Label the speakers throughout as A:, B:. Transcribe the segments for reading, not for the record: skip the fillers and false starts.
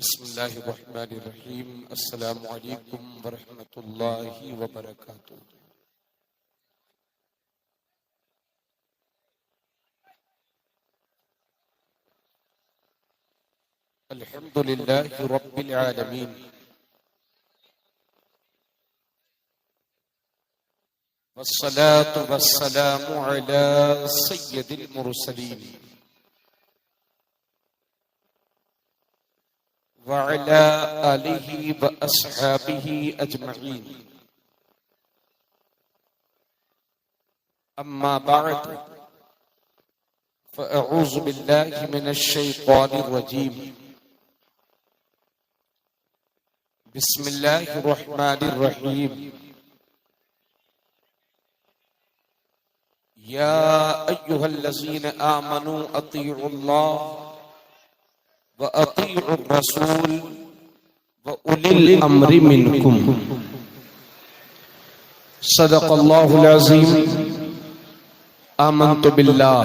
A: बिस्मिल्लाहिर्रहमानिर्रहीम। अस्सलामु अलैकुम वरहमतुल्लाहि वबरकातुहू। अल्हम्दुलिल्लाहि रब्बिल आलमीन वस्सलातु वस्सलामु अला सय्यिदिल मुरसलीन वअला आलिहि व अस्हाबिहि अजमईन। अम्मा बअद फ़अऊज़ु बिल्लाहि मिनश शैतानिर रजीम। बिस्मिल्लाहिर रहमानिर रहीम। या अय्युहल्लज़ीना आमनू अतीउल्लाह व अतीउर रसूल व उलिल अम्रि मिनकुम। सदक़ल्लाहुल अज़ीम। आमन्तु बिल्लाह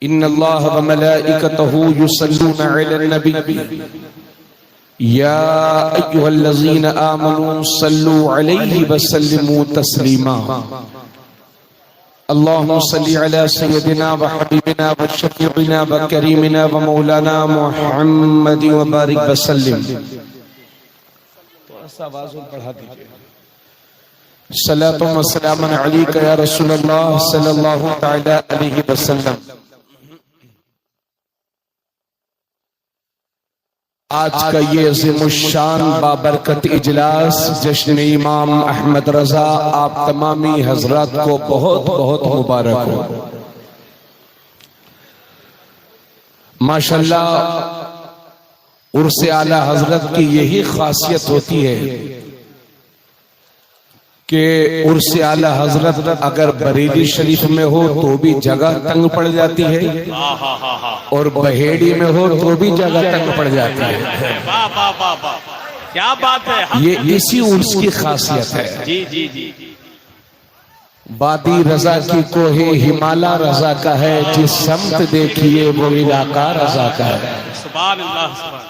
A: इन्नल्लाह व मलाइकतहू युसल्लूना अलन नबी या अय्युहल्लज़ीना आमनू सल्लू अलैहि व सल्लिमू तस्लीमा। अल्लाहुम्मा सल्लि अला सय्यदिना व हबीबिना व शफीइना व करीमिना व मौलाना मुहम्मद व बारिक व सल्लिम। थोड़ा सा आवाज़ बढ़ा दीजिए। सलातु व सलामुन अलैका या रसूलल्लाह सल्लल्लाहु तआला अलैहि वसल्लम। आज का ये अज़ीमुश्शान बाबरकत इजलास जश्न इमाम अहमद रजा आप तमामी हजरात को बहुत बहुत मुबारक हो। माशाल्लाह उर्स आला हजरत की यही खासियत होती है कि उर्स आला हजरत अगर बरेली शरीफ में हो तो भी जगह तंग पड़ जाती है और बहेड़ी में हो तो भी जगह तंग पड़ जाती है।
B: वाह वाह वाह वाह, क्या बात है।
A: ये इसी उर्स की खासियत है।
B: जी जी जी।
A: वादी रजा की कोहे हिमालय रजा का है, जिस समत देखिए वो इलाका रजा का है।
B: सुभान अल्लाह सुभान।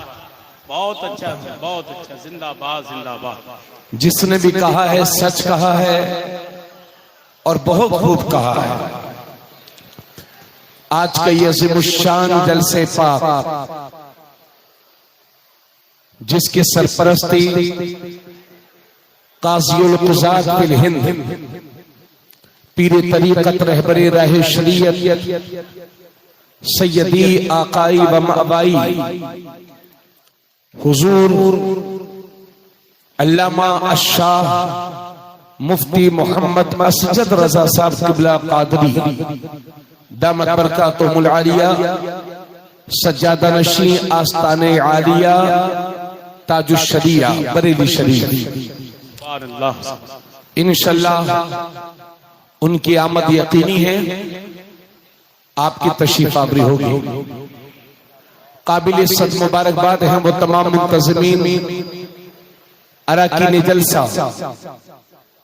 B: बहुत अच्छा बहुत अच्छा। जिंदाबाद जिंदाबाद।
A: जिसने भी कहा है सच कहा है और बहुत खूब कहा है। आज का ये अज़ीमुश्शान जलसे पाक जिसकी सरपरस्ती काज़ीउल क़ुज़ात फिल हिंद पीर तरीक़त रहबरे राह शरीयत सैयदी आकाई व मअबाई हुजूर अल्लामा अशाह मुफ्ती मोहम्मद असजद रजा साहब क़िबला क़ादरी दामत बरकातुहुल आलिया सज्जादा नशी आस्ताने आलिया ताजुश शरिया बरेली शरीफ। इंशाअल्लाह उनकी आमद यकीनी है। आपकी तशरीफ आवरी होगी। काबिल सद मुबारकबाद हैं वो तमाम मुंतज़िमीन अरकान जलसा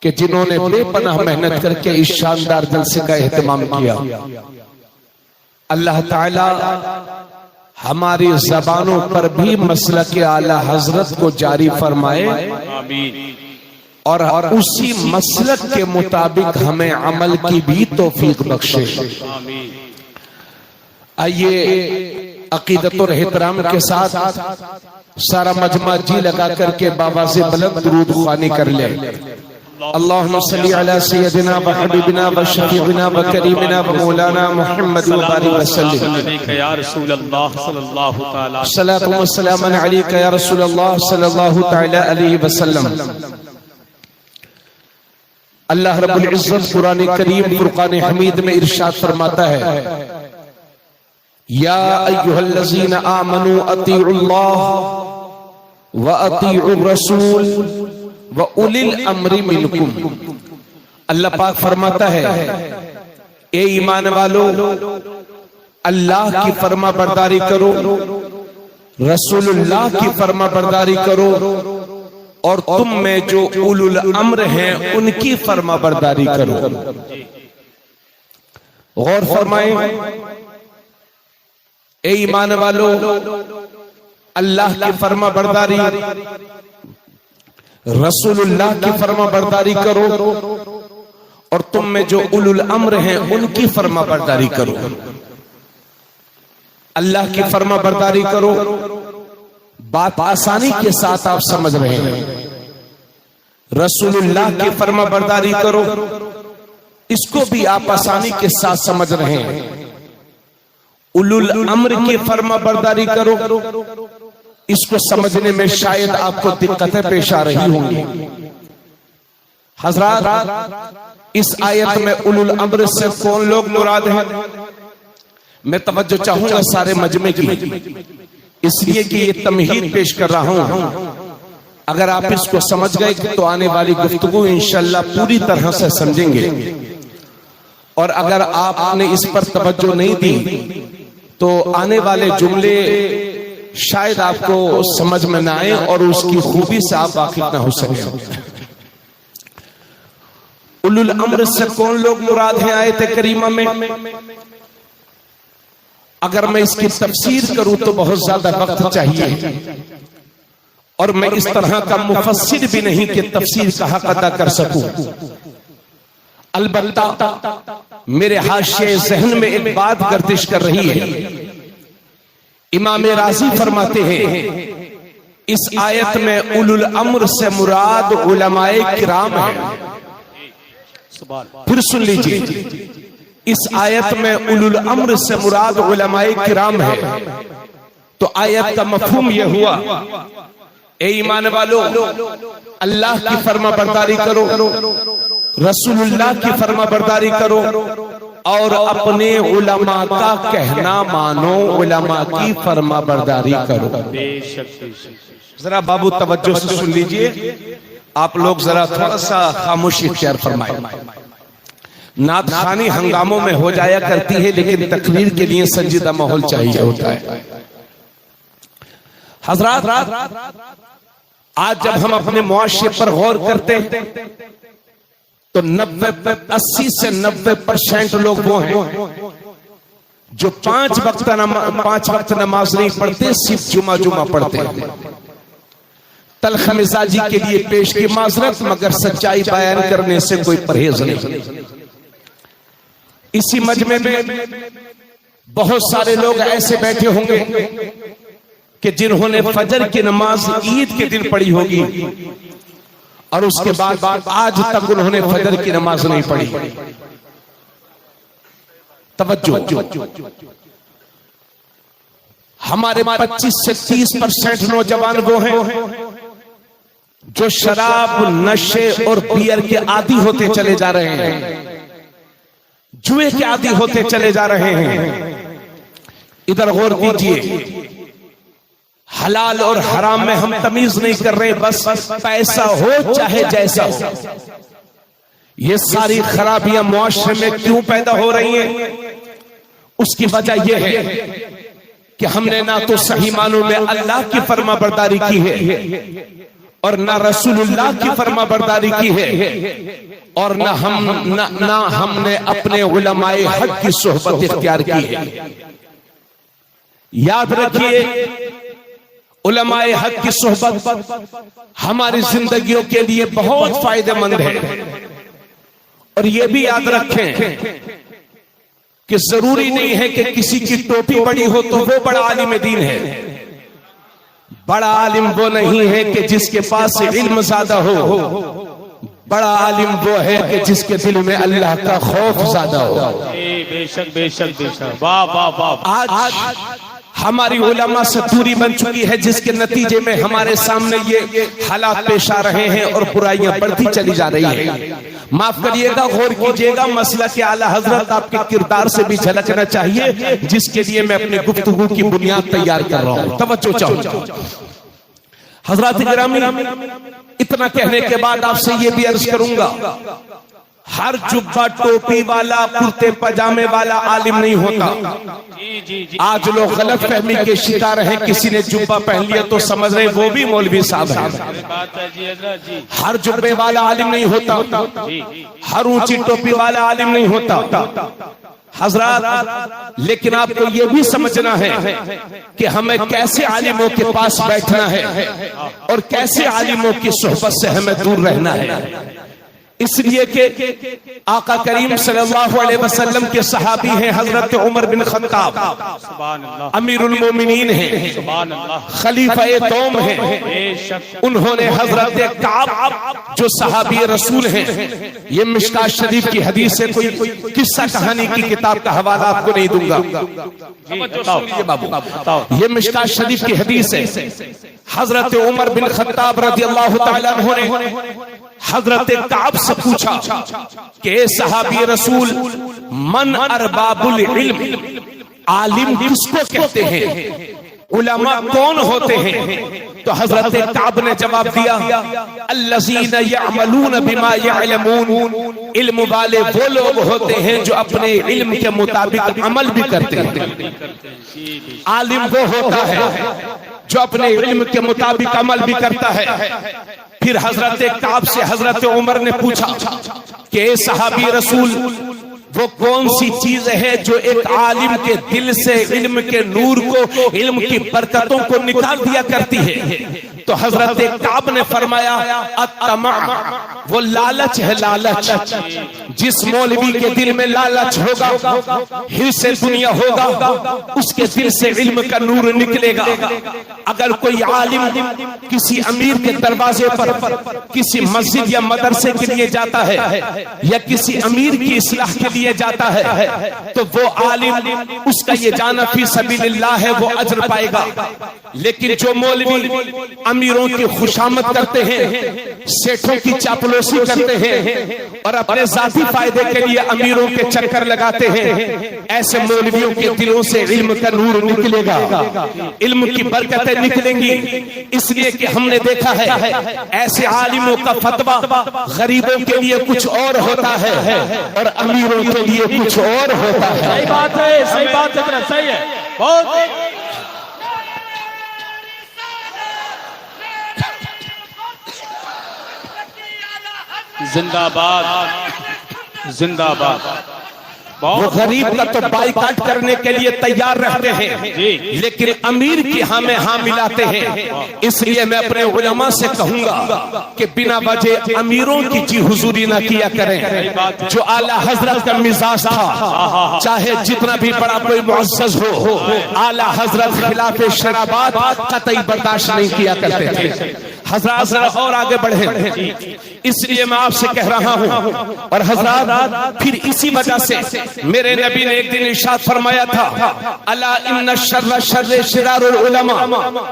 A: कि जिन्होंने बेपनाह मेहनत करके इस शानदार जलसे का एहतमाम किया। अल्लाह ताला हमारी ज़बानों पर भी मसलक आला हजरत को जारी फरमाए और उसी मसलक के मुताबिक हमें अमल की भी तौफीक बख्शे। आइए अकीदत और एहतराम के साथ सारा मजमा जी लगा करके बाबा से बुलंद दुरूद ख़्वानी कर ले। अल्लाहुम्मा सल्ली अला सय्यदिना व हबीबिना व शफीइना व करीमिना व मौलाना मुहम्मद व बारिक व सल्लिम।
B: या रसूलल्लाह सल्लल्लाहु तआला
A: सलातु व सलामुन अलैका या रसूलल्लाह सल्लल्लाहु तआला अलैहि वसल्लम। अल्लाह रब्बुल इज्जत कुरान करीम फुरकान हमीद में इरशाद फरमाता है या अय्युहल्लज़ीना आमनू अतीउल्लाह व अतीउर रसूल व उलिल अम्रि मिनकुम। अल्लाह पाक फरमाता है ए ईमान वालो अल्लाह की फरमा बरदारी करो, रसूलुल्लाह की फरमा बरदारी करो और तुम में जो उलुल अम्र हैं उनकी फरमा बरदारी करो। गौर फरमाएं ए ईमान वालो अल्लाह की फर्मा बरदारी, रसूलुल्लाह की फर्मा बरदारी करो, और तुम में जो उलुल अम्र हैं उनकी फर्मा बरदारी करो। अल्लाह की फर्मा बरदारी करो, बात आसानी के साथ आप समझ रहे हैं। रसूलुल्लाह की फर्मा बरदारी करो, इसको भी आप आसानी के साथ समझ रहे हैं। उलुल अम्र की फर्मा बरदारी करो, इसको समझने में शायद आपको दिक्कतें पेश आ रही होंगी। हजरात, इस आयत में उलुल अम्र से कौन लोग मुराद हैं? मैं तवज्जो चाहूंगा सारे मजमे की, इसलिए कि ये तमहीद पेश कर रहा हूं। अगर आप इसको समझ गए तो आने वाली गुफ्तगू इंशाअल्लाह पूरी तरह से समझेंगे, और अगर आपने इस पर तवज्जो नहीं दी तो आने वाले जुमले शायद आपको समझ में ना आए और उसकी खूबी से आप वाकिफ ना हो सके। उलुल अम्र से कौन लोग मुराद हैं आयत करीमा में? अगर मैं इसकी तफसीर करूं तो बहुत ज्यादा वक्त चाहिए, और मैं इस तरह का मुफस्सिर भी नहीं कि तफसीर का हक अदा कर सकूं। अलबत्ता मेरे हाशिए ज़हन में एक बात गर्दिश कर रही है। इमाम राज़ी फरमाते हैं इस आयत में उलुल अम्र से मुराद उलमाए किराम है। फिर सुन लीजिए, इस आयत में उलुल अम्र से मुराद उलमाए किराम है। तो आयत का मफहूम यह हुआ, ए ईमान वालो, अल्लाह की फर्मा बरदारी करो, रसूलुल्लाह की फर्मा बरदारी करो, और अपने उलमा का कहना मानो, उलमा की फर्मा बरदारी करो। जरा बाबू तवज्जो से सुन लीजिए, आप लोग जरा थोड़ा सा खामोशी इख्तियार फरमाएं। नात खानी हंगामों में हो जाया करती है, लेकिन तकरीर के लिए संजीदा माहौल चाहिए होता है। हजरात, आज जब हम अपने मुआशरे पर गौर करते हैं तो 80 से 90% लोग वो हैं जो 5 वक्त नमाज नहीं पढ़ते, सिर्फ जुमा पढ़ते हैं। तलख मिजाजी के लिए पेश की माजरत, मगर सच्चाई बयान करने से कोई परहेज नहीं। इसी मजमे में बहुत सारे लोग ऐसे बैठे होंगे कि जिन्होंने फजर की नमाज ईद के दिन पढ़ी होगी और उसके बाद आज तक उन्होंने फजर की नमाज नहीं पढ़ी। तवज्जो, हमारे 25 से 30% नौजवान वो हैं जो शराब, नशे और बियर के आदी होते चले जा रहे हैं, जुए के आदी होते चले जा रहे हैं। इधर गौर कीजिए, हलाल और हराम में हम तमीज नहीं कर रहे, बस पैसा हो चाहे जैसा हो। ये सारी खराबियां मुआशरे में क्यों पैदा हो रही हैं? उसकी वजह यह है कि हमने ना तो सही मानों में अल्लाह की फर्मा बरदारी की है, और ना रसूलुल्लाह की फर्मा बरदारी की है, और ना हमने अपने उलमाए हक की सोहबत इख्तियार की है। याद रखिए, उलमाए हक की सोहबत हमारी जिंदगियों के लिए बहुत फायदेमंद है। और यह भी याद रखें कि जरूरी नहीं है कि किसी की टोपी बड़ी हो तो वो बड़ा आलिम दीन है। बड़ा आलिम वो नहीं है कि जिसके पास इल्म ज्यादा हो, बड़ा आलिम वो है कि जिसके दिल में अल्लाह का खौफ ज्यादा हो।
B: बेशक बेशक बेशक, वाह वाह वाह।
A: आज हमारी उलमा से दूरी बन चुकी है, जिसके नतीजे में हमारे सामने ये हालात पेश आ रहे हैं और बुराइयां बढ़ती चली जा रही है। माफ करिएगा, गौर कीजिएगा, मसला के आला हजरत आपके किरदार से भी झलकना चाहिए, जिसके लिए मैं अपनी गुफ्तगू की बुनियाद तैयार कर रहा हूं। तवज्जो चाहूं हजरत गिरामी, इतना कहने के बाद आपसे ये भी अर्ज करूंगा, हर जुब्बा टोपी वाला, कुर्ते पजामे वाला आलिम नहीं होता। आज लोग गलत फहमी के शिकार हैं, किसी ने जुब्बा पहन लिया तो समझ रहे वो भी मौलवी साहब है। हर जुब्बे वाला आलिम नहीं होता, हर ऊंची टोपी वाला आलिम नहीं होता, हजरात, लेकिन आपको ये भी समझना है कि हमें कैसे आलिमों के पास बैठना है और कैसे आलिमों की सोहबत से हमें दूर रहना है। इसलिए कि आका करीम सल्लल्लाहु अलैहि वसल्लम के सहाबी हैं हजरत उमर बिन खत्ताब, अमीरुल मोमिनीन हैं, खलीफा तौम हैं। उन्होंने हजरत काब जो सहाबी रसूल हैं, ये मिशकात शरीफ की हदीस से कोई किस्सा कहानी की किताब का हवाला आपको नहीं दूंगा, बाबू ये मिशकात शरीफ की हदीस है। हजरत उमर बिन खत्ताब रज़ियल्लाहु ताला अन्हु ने हजरत काब से पूछा कि सहाबी रसूल, मन अरबाबुल इल्म, आलिम किसको कहते हैं, उलमा कौन होते हैं? तो हजरत काब ने जवाब दिया, अल्लज़ीना यअमलून बिमा यअलमून, इल्म वाले वो लोग होते हैं जो अपने इल्म के मुताबिक अमल भी करते हैं। आलिम वो होता है जो अपने इल्म के मुताबिक अमल भी करता है। फिर हजरत काब से हजरत उमर ने पूछा कि सहाबी रसूल, वो कौन सी चीज है जो एक आलिम के दिल से इल्म के नूर को, इल्म की बरकतों को निकाल दिया करती है? तो हजरत काब ने फरमाया, अत्तमा, वो लालच है, लालच। जिस मौलवी के दिल में लालच होगा, हिर्से दुनिया होगा, उसके दिल से इल्म का नूर निकलेगा। अगर कोई आलिम किसी अमीर के दरवाजे पर किसी मस्जिद या मदरसे के लिए जाता है या किसी अमीर की इस्लाह के लिए जाता है, तो वो आलिम, उसका ये जाना फी सबीलिल्लाह है, वो अजर पाएगा। लेकिन जो मौलवी अमीरों की खुशामद करते हैं, सेठों की चापलूसी करते हैं और अपने जाती फायदे के लिए अमीरों के चक्कर लगाते हैं, ऐसे मौलवियों के दिलों से इल्म का नूर निकलेगा, इल्म की बरकतें निकलेंगी। इसलिए कि हमने देखा है ऐसे आलिमों का फतवा गरीबों के लिए कुछ और होता है और अमीरों के लिए कुछ और होता है।
B: सही बात है, सही बात है, सही है, बहुत। जिंदाबाद, जिंदाबाद।
A: वो गरीब का तो बाइकाट करने के लिए तैयार रहते हैं, लेकिन अमीर की हमें हाँ मिलाते हैं। इसलिए मैं अपने उलमा से कहूंगा कि बिना वजह अमीरों की जी हुजूरी ना किया करें। जो आला हजरत का मिजाज था, चाहे जितना भी बड़ा कोई मुअज़्ज़ज़ हो, आला हजरत खिलाफ शराबात कतई बर्दाश्त नहीं किया करते थे। हजरात जरा और आगे बढ़े, इसलिए मैं आपसे कह रहा हूं। और हजरात, फिर इसी वजह से मेरे नबी ने एक दिन इरशाद फरमाया था, अला इन्ना शर्र शर्रे शिरारुल उलमा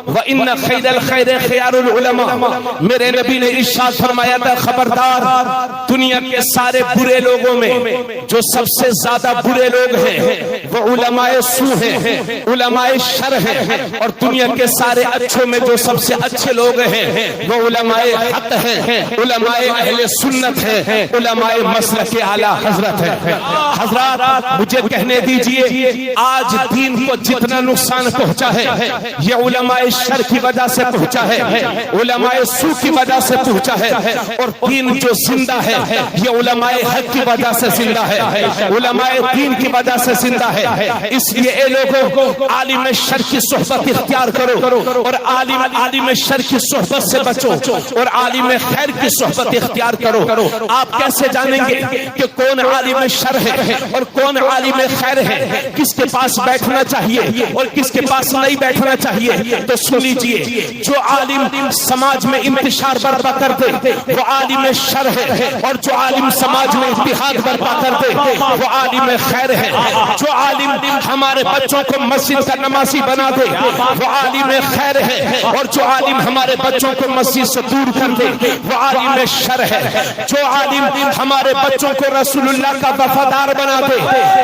A: व इन्ना खैरल खैरे खियारुल उलमा। मेरे नबी ने इरशाद फरमाया था, खबरदार, दुनिया के सारे बुरे लोगों में जो सबसे ज्यादा बुरे लोग हैं वो उलमाए सू हैं, उलमाए शर हैं, और दुनिया के सारे अच्छों में जो सबसे अच्छे लोग हैं वो उलमाए हक हैं, उलमाए अहले सुन्नत हैं, उलमाए मसलक के आला हजरत हैं। हजरात, मुझे कहने दीजिए, आज दीन को जितना नुकसान पहुंचा है ये उलमाए शर की वजह से पहुंचा है, उलमाए सू की वजह से पहुंचा है, और दीन जो जिंदा है ये उलमाए हक की वजह से जिंदा है, उलमाए दीन की वजह से जिंदा है। इसलिए ए लोगों, आलिम शर की सोहबत इख्तियार करो और आलिम शर की सोहबत से बचो और आलिम खैर की सोहबत इख्तियार करो। आप कैसे जानेंगे कि कौन आलिम शर है और कौन आलिम खैर है, किसके पास बैठना चाहिए और किसके पास नहीं बैठना चाहिए? तो सुन लीजिए, जो आलिम समाज में इंतशार बर्पा कर दे वो आलिम शर है, और जो आलिम समाज में इत्तिहाद बर्पा कर दे वो आलिम खैर है। जो आलिम हमारे बच्चों को मस्जिद का नमाजी बना दे वो आलिम खैर है, और जो आलिम हमारे बच्चों को मस्जिद से दूर कर दे वो आलिम शर है। जो आलिम हमारे बच्चों को रसूलुल्लाह का वफादार बना दे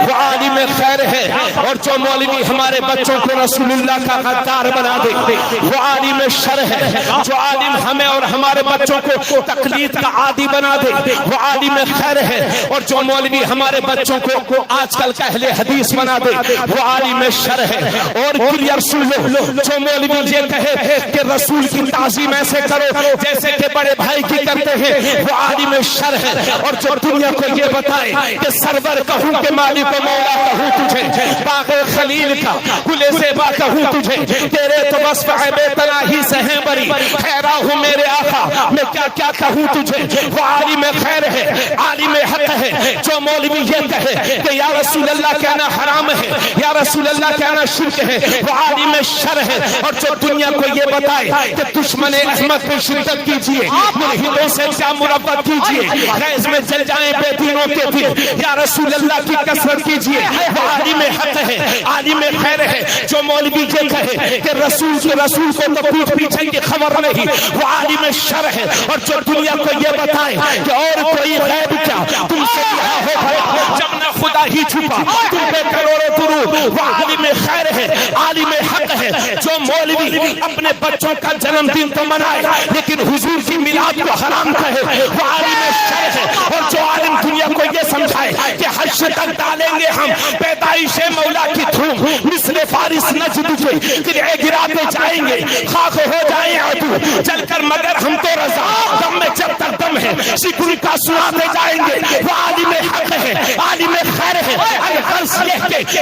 A: वो आलिम खैर है, और जो मौलवी हमारे बच्चों को रसूलुल्लाह का गद्दार बना दे वो आलिम शर है। जो आलिम हमें और हमारे बच्चों को तकलीद का आदी बना दे वो आलिम खैर है, और जो मौलवी हमारे बच्चों को आजकल का अहले हदीस बना दे वो आलिम शर है। और क्लियर सुन लो, जो मौलवी ये कहे कि रसूल की ताज़ीम ऐसे करो जैसे कि बड़े भाई की करते हैं, वो आलिम शर है। और जो दुनिया को ये बताए कि सरवर कहूँ के मालिक को मौला कहूँ तुझे, बाग़े खलील का गुले ज़ेबा कहूँ तुझे, तेरे तो बस बेतनाही से हैं बरी, खैरा हूँ मेरे आका, मैं क्या क्या कहूँ तुझे। वो आलिम खैर है, आलिम हक है। जो मौलवी ये कहे कि या रसूल अल्लाह कहना हराम है, या रसूल अल्लाह कहना शिर्क है, वो आलिम शर है। और जो दुनिया को ये बताए कि दुश्मन अहमद पे शिद्दत कीजिए, मुल्हिदों से क्या मुरब्बत कीजिए, गैज़ में जल जाए बेदीनों के दिल, या रसूल अल्लाह की कसरत कीजिए, वो आलिम हक है, आलिम खैर है। जो मौलवी ये कहे कि रसूल को तो पीठ पीछे की खबर नहीं, वो आलिम शर है। और जो दुनिया को ये बताए कि और कोई गैब क्या तुमसे क्या हो, जब न खुदा ही छुपा तुम पे करोड़ों दुरूद, वो आलिम खैर है, आलिम हक है। जो मौलवी अपने बच्चों का जन्मदिन तो मनाए लेकिन हुजूर की मिलाद को हराम कहे, वो आलिम शर है। और जो आलिम दुनिया को ये समझाए कि हश्र तक डालेंगे हम पैदाइशे मौला की धूम, मिस्र फारिस नजद के किले गिराते जाएंगे, खाक हो जाए आदू चलकर, मगर हम तो रजा दम में जब तक दम है शिकुर का सुनाते जाएंगे। वो आलिम हक है, आलिम खैर है।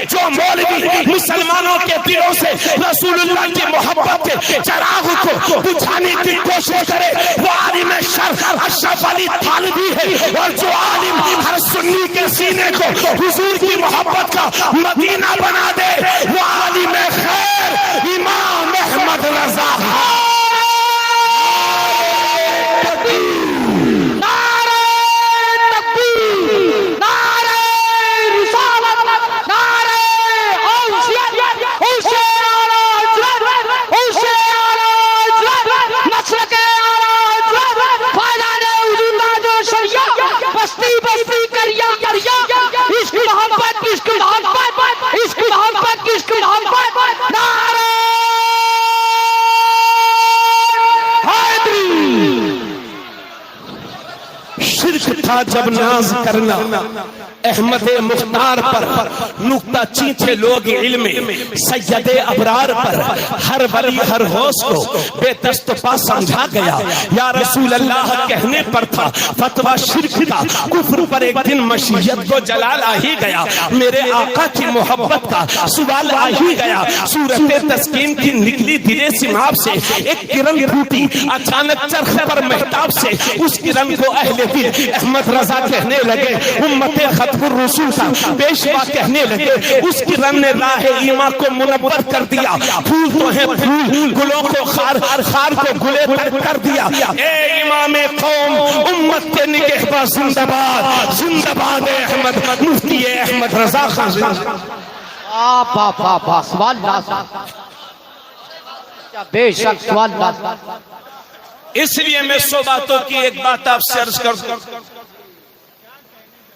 A: जो मौलवी मुसलमानों के दिलों से रसूलुल्लाह की मोहब्बत के चिराग को बुझाने की कोशिश करे, वो आलिम शर अशरफ अली थानवी है। और जो आलिम हर सुन्नी के सीने को हुजूर की मोहब्बत का मदीना बना दे, वो आलिम खैर इमाम अहमद रजा। था जब नाज करना अहमद मुख्तार पर, नुक्ता चींचे लोग इल्म सैयद अबरार पर, हर वली हर होश को बेदस्तपा समझा गया। या रसूल अल्लाह कहने पर था फतवा शिर्क का, कुफ्र पर एक दिन मशीयत को जलाल आ ही गया, मेरे आका की मोहब्बत का सवाल आ ही गया। सूरत तस्कीन की निकली दिले सिमाब से एक किरण फूटी अचानक चरख पर महताब से, उस किरण को अहले दिल अहमद रजा कहने लगे, उम्मते खतबुर रसूल का पेशवा कहने लगे। उस किरण ने राह ईमा को मुनव्वर कर दिया, फूल तो है फूल, गुलों को खार, खार को गुले कर दिया। ए इमामे कौम, उम्मत के निगहबा जिंदाबाद, जिंदाबाद अहमद, मुफ्ती अहमद रजा खान।
C: बेशक सवाल।
B: इसलिए मैं 100 बातों की एक बात आपसे अर्ज कर दूं,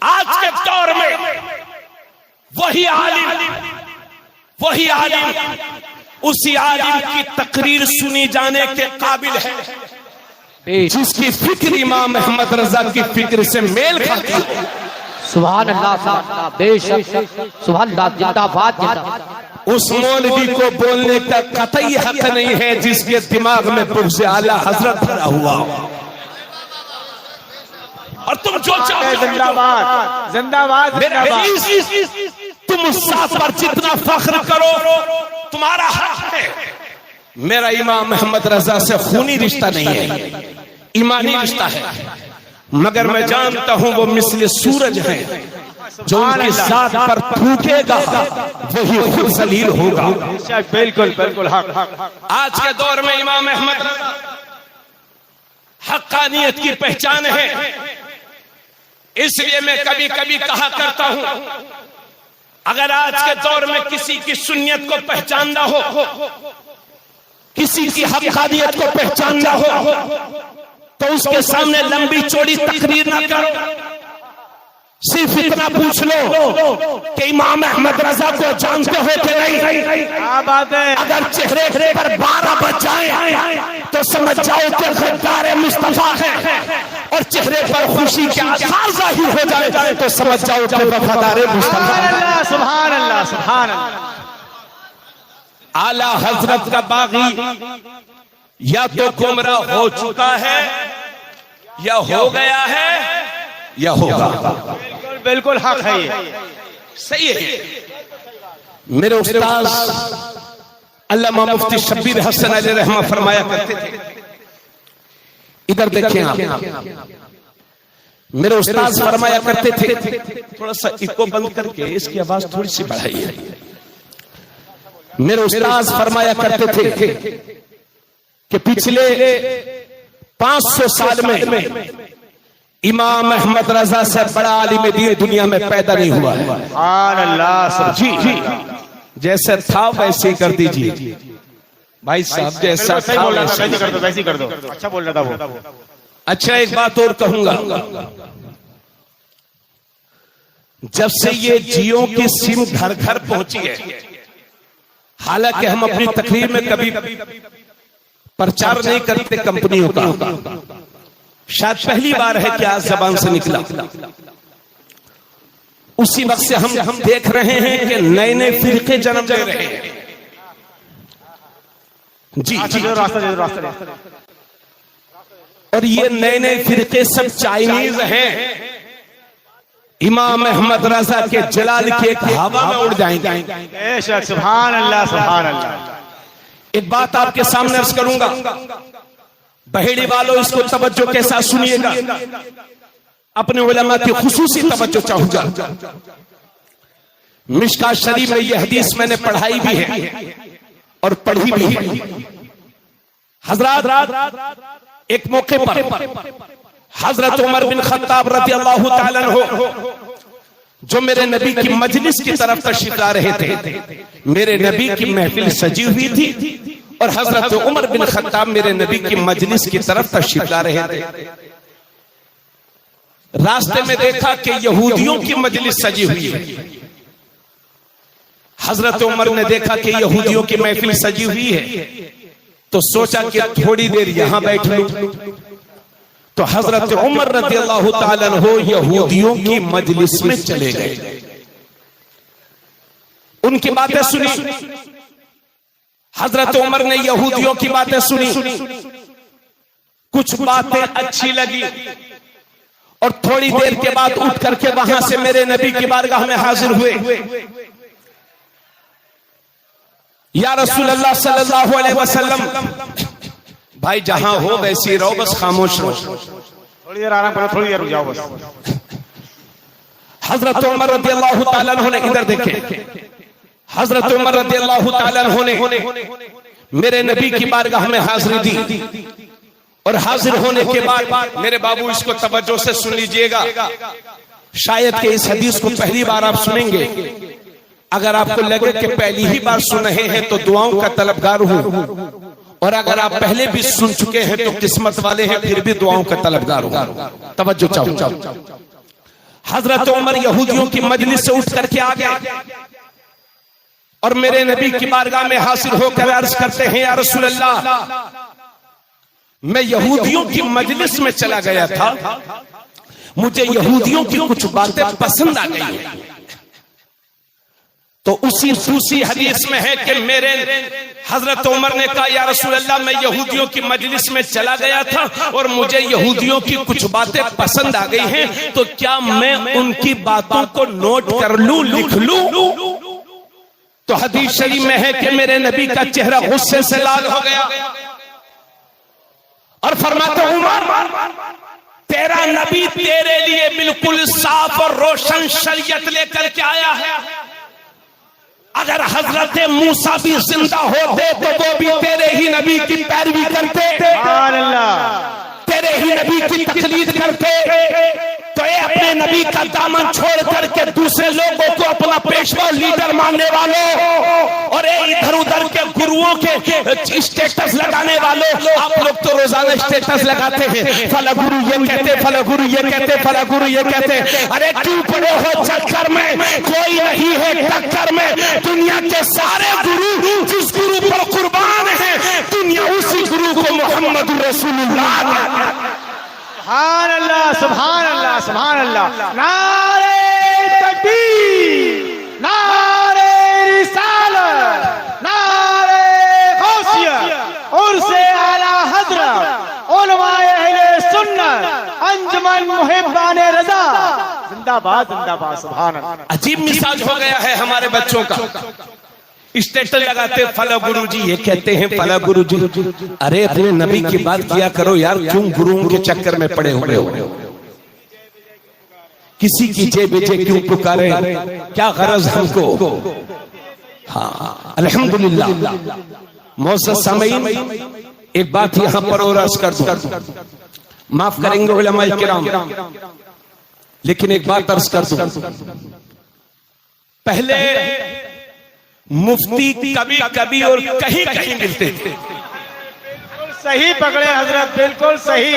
B: आज के दौर में वही आलिम उसी आलिम की तकरीर सुनी जाने के काबिल है जिसकी फिक्र इमाम अहमद रजा की फिक्र से मेल खाती है।
C: सुभान अल्लाह, बेशक सुभान अल्लाह, जिंदाबाद जिंदाबाद।
A: उस मौलवी को बोलने का कतई हक नहीं है जिसके दिमाग में बुग़्ज़ आला हजरत भरा हुआ। और तुम जो चाहो,
D: जिंदाबाद जिंदाबाद जिंदाबाद।
A: तुम उस साथ पर जितना फख्र करो तुम्हारा हक है। मेरा इमाम अहमद रजा से खूनी रिश्ता नहीं है, ईमानी रिश्ता है, मगर मैं जानता हूं वो मिस्ल सूरज है, जो उनके साथ पर थूकेगा वही खुद जलील होगा।
D: बिल्कुल बिल्कुल हक।
B: आज के दौर में इमाम अहमद हक्कानियत की पहचान है। इसलिए मैं कभी कभी कहा करता हूं, अगर आज के दौर में किसी की सुन्नियत को पहचानना हो, किसी की हक्कानियत को पहचानना हो, तो उसके सामने लंबी चौड़ी तकरीर न करो, सिर्फ इतना पूछ लो कि इमाम अहमद रजा को जानते हो कि नहीं।
D: क्या बात है।
A: अगर चेहरे पर 12 बज जाए तो समझ जाओ कि गद्दार मुस्तफा है, और चेहरे पर खुशी के आसार जाहिर हो जाए तो समझ जाओ कि वफादार मुस्तफा है।
D: सुभान अल्लाह सुभान अल्लाह।
A: आला हजरत का बागी
B: या तो गुमराह हो चुका है, या हो गया है, या होगा।
D: बिल्कुल बिल्कुल हक है ये,
B: सही है। मेरे उस्ताद अल्लामा मुफ्ती शब्बीर हसन अली रहमा फरमाया करते थे, इधर देखें आप, मेरे उस्ताद फरमाया करते थे, थोड़ा सा इको बंद करके इसकी आवाज थोड़ी सी बढ़ाइए। मेरे उस्ताद फरमाया करते थे कि पिछले 500 साल में इमाम अहमद रजा से बड़ा आलिम दीन दुनिया में पैदा नहीं हुआ है।
D: सुभान अल्लाह।
B: जी जी, जैसे था वैसे ही कर दीजिए भाई साहब, जैसा था वैसे ही
D: कर दो, वैसे ही कर दो। अच्छा बोल रहा था वो।
B: अच्छा, एक बात और कहूंगा, जब से ये जियो की सिम घर घर पहुंची है, हालांकि हम अपनी तकरीर में कभी प्रचार नहीं करते कंपनियों का, शायद पहली बार है कि आज जबान से निकला, उसी वक्त से हम देख रहे हैं कि नए नए फिरके जन्म ले रहे हैं। जी जी,
D: रास्ता।
B: और ये नए नए फिरके सब चाइनीज हैं। इमाम अहमद रजा के जलाल की एक हवा में उड़ जाएंगे।
D: बेशक, सुभान अल्लाह सुभान अल्लाह।
B: एक बात आपके सामने अर्ज करूंगा, बहेड़ी वालों इसको तवज्जो के साथ सुनिएगा, अपने उलमा की खुसूसी तवज्जो चाहूंगा। मिशकात शरीफ में यह हदीस मैंने पढ़ाई भी है और पढ़ी भी है। हजरत एक मौके पर हजरत उमर बिन खत्ताब रज़ी अल्लाह ताला अन्हु, जो मेरे नबी की मजलिस की तरफ तशरीफ ला रहे थे, मेरे नबी की महफिल सजी हुई थी और हजरत उमर बिन खत्ताब मेरे नबी की मजलिस की तरफ तशरीफ ला रहे थे। रास्ते में देखा कि यहूदियों की मजलिस सजी हुई है। हजरत उमर ने देखा कि यहूदियों की महफिल सजी हुई है, तो सोचा कि थोड़ी देर यहां बैठ लूं। तो हजरत उमर रज़ियल्लाहु ताला अन्हु यहूदियों की मजलिस में चले गए, उनकी बातें सुनी। हजरत उमर ने यहूदियों की बातें सुनी, कुछ बातें अच्छी लगी, और थोड़ी देर के बाद उठ करके वहां से मेरे नबी की बारगाह में हाजिर हुए। या रसूल अल्लाह सल्लल्लाहु अलैहि वसल्लम, भाई जहां हो वैसे रहो, बस खामोश रहो,
D: थोड़ी देर आराम करो, थोड़ी देर रुक जाओ बस।
B: हजरत उमर रज़ियल्लाहु ताला अन्हु ने, इधर देखें, हजरत उमर रज़ियल्लाहु ताला अन्हु ने मेरे नबी की बारगाह में हाजिरी दी, और हाजिर होने के बाद मेरे बाबू इसको तवज्जो से सुन लीजिएगा, शायद कि इस हदीस को पहली बार आप सुनेंगे। अगर आपको लगे कि पहली ही बार सुन रहे हैं तो दुआओं का तलबगार हूं, और अगर आप पहले भी सुन चुके हैं तो किस्मत वाले हैं, फिर भी दुआओं का तलबगार हूं। तवज्जो चाहूं। हजरत उमर यहूदियों की मजलिस से उठ करके आ गए और मेरे नबी की बारगाह में हाजिर होकर अर्ज करते हैं, या रसूल अल्लाह, मैं यहूदियों की मजलिस में चला गया था, मुझे यहूदियों की कुछ बातें पसंद आ गई हैं। तो उसी दूसरी हदीस में है कि मेरे हजरत उमर ने कहा, या रसूल अल्लाह, मैं यहूदियों की मजलिस में चला गया था और मुझे यहूदियों की कुछ बातें पसंद आ गई हैं, तो क्या मैं उनकी बातों को नोट कर लूं, लिख लूं? तो हदीस शरीफ में है कि मेरे नबी का चेहरा गुस्से से लाल हो गया और फरमाते, उमर, तेरा नबी तेरे लिए बिल्कुल साफ और रोशन शरीयत लेकर के आया है। अगर हजरत मूसा भी जिंदा होते तो वो भी तेरे ही नबी की पैरवी करते, तेरे ही नबी की तकलीद करते। तो ये अपने नबी का दामन छोड़ करके दूसरे लोगों को अपना पेशवा लीडर मानने वालों और इधर उधर के गुरुओं के स्टेटस लगाने वालों, आप लोग तो रोजाना स्टेटस लगाते हैं, फला गुरु ये कहते, फला गुरु ये कहते, फला गुरु ये कहते। अरे क्यों पड़े हो चक्कर में? कोई नहीं है टक्कर में। दुनिया के सारे गुरु जिस गुरु पर कुर्बान है, दुनिया उसी गुरु को मोहम्मद रसूलुल्लाह।
D: सुभान अल्लाह सुभान अल्लाह सुभान अल्लाह। नारे तकबीर, नारे रिसालत, नारे गौसियत, उर्से आला अंजुमन मुहिब्बाने रजा जिंदाबाद जिंदाबाद सुभान अल्लाह।
B: अजीब मिजाज हो गया है हमारे बच्चों का। स्टेटस लगाते फला गुरु जी, ये कहते हैं फला गुरु जी। अरे अपने नबी की बात किया करो यार, क्यों गुरुओं के चक्कर में पड़े हुए हो? किसी की जे बेजे क्यों पुकारे, क्या गरज हमको? हाँ अल्हम्दुलिल्लाह। मोअज़्ज़ज़ सामीन, एक बात यहां पर और अर्ज कर दूं, माफ करेंगे उलमाए किराम, लेकिन एक बात अर्ज कर दूं। पहले मुफ्ती कभी कभी और कहीं कहीं मिलते थे।
D: सही पकड़े हजरत, बिल्कुल सही।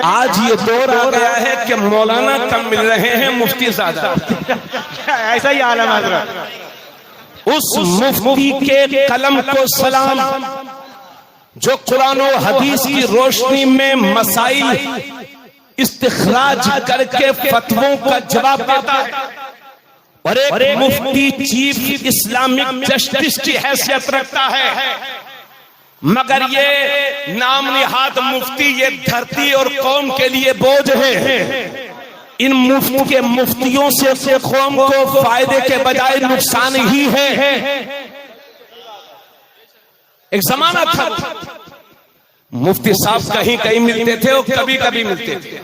B: आज ये दौर आ गया है कि मौलाना कम मिल रहे हैं, मुफ्ती ज्यादा।
D: ऐसा ही आलम हजरत।
B: उस मुफ्ती के कलम को सलाम जो कुरान और हदीस की रोशनी में मसाइल इस्तिखराज करके फतवों का जवाब देता है, और एक मुफ्ती चीफ इस्लामिक जस्टिस की हैसियत रखता है। मगर ये नाम निहाद मुफ्ती ये धरती और कौम के लिए बोझ है। इन मुफ्तियों से कौम को फायदे के बजाय नुकसान ही है। एक जमाना था मुफ्ती साहब कहीं कहीं मिलते थे और कभी कभी मिलते थे।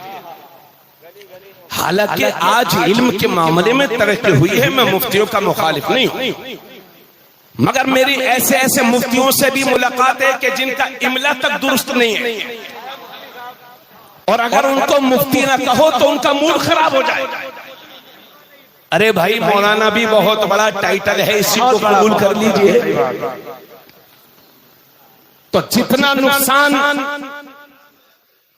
B: हालांकि आज इल्म के मामले में तरक्की हुई है, मैं मुफ्तियों का मुखालिफ नहीं हूं, मगर मेरी ऐसे ऐसे मुफ्तियों से भी मुलाकात है कि जिनका इमला तक दुरुस्त नहीं है, और अगर उनको मुफ्ती ना कहो तो उनका मूड खराब हो जाए। अरे भाई मौलाना भी बहुत बड़ा टाइटल है, इसी को कबूल कर लीजिए। तो जितना नुकसान,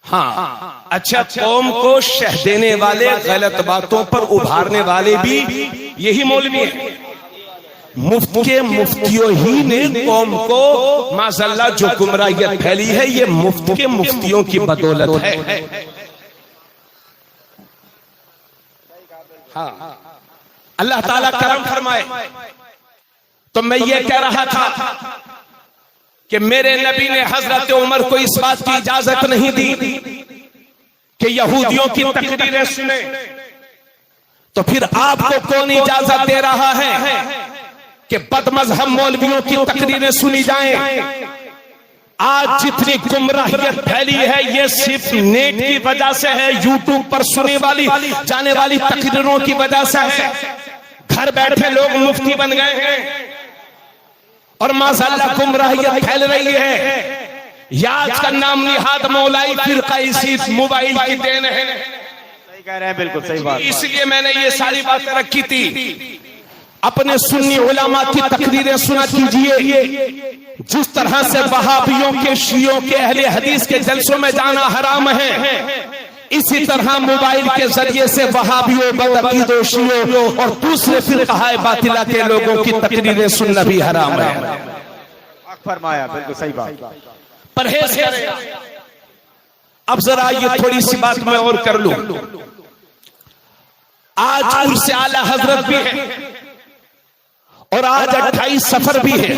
B: हाँ अच्छा, कौम को शह देने वाले, गलत बातों पर उभारने वाले भी यही मौलवी है। मुफ्तियों ही ने कौम को माज़अल्लाह जो गुमराहियत फैली है, ये मुफ्तियों की बदौलत है। हाँ अल्लाह ताला करम फरमाए। तो मैं ये कह रहा था कि मेरे नबी ने हजरत उमर को इस बात की इजाजत नहीं दी कि यहूदियों की तकरीरें सुने, तो फिर आपको कौन इजाजत दे रहा है कि बदमजहब मौलवियों की तकरीरें सुनी जाएं? आज जितनी गुमराहियत फैली है ये सिर्फ नेट की वजह से है, यूट्यूब पर सुने वाली जाने वाली तकरीरों की वजह से है। घर बैठे लोग मुफ्ती बन गए हैं और माशाअल्लाह गुमराहियत फैल रही है। याद का नाम निहाद मौलाई फिरका इसी मोबाइल की देन है।
D: सही कह रहे हैं, बिल्कुल सही बात।
B: इसलिए मैंने ये सारी बातें रखी थी। अपने सुन्नी उलमा की तकरीरें सुना कीजिए। जिस तरह से वहाबियों के, शियों के, अहले हदीस के जलसों में जाना हराम है, इसी तरह मोबाइल के जरिए से वहाबियों, बदअकीदों, शियों और दूसरे फिरकाए बातिला के लोगों की तकरीरें सुनना भी हराम है।
D: फरमाया, बिल्कुल सही बात।
B: परहेज करें। अब जरा ये थोड़ी सी बात मैं और कर लूं। आज उर्स आला हजरत भी है और आज 28 सफर भी है।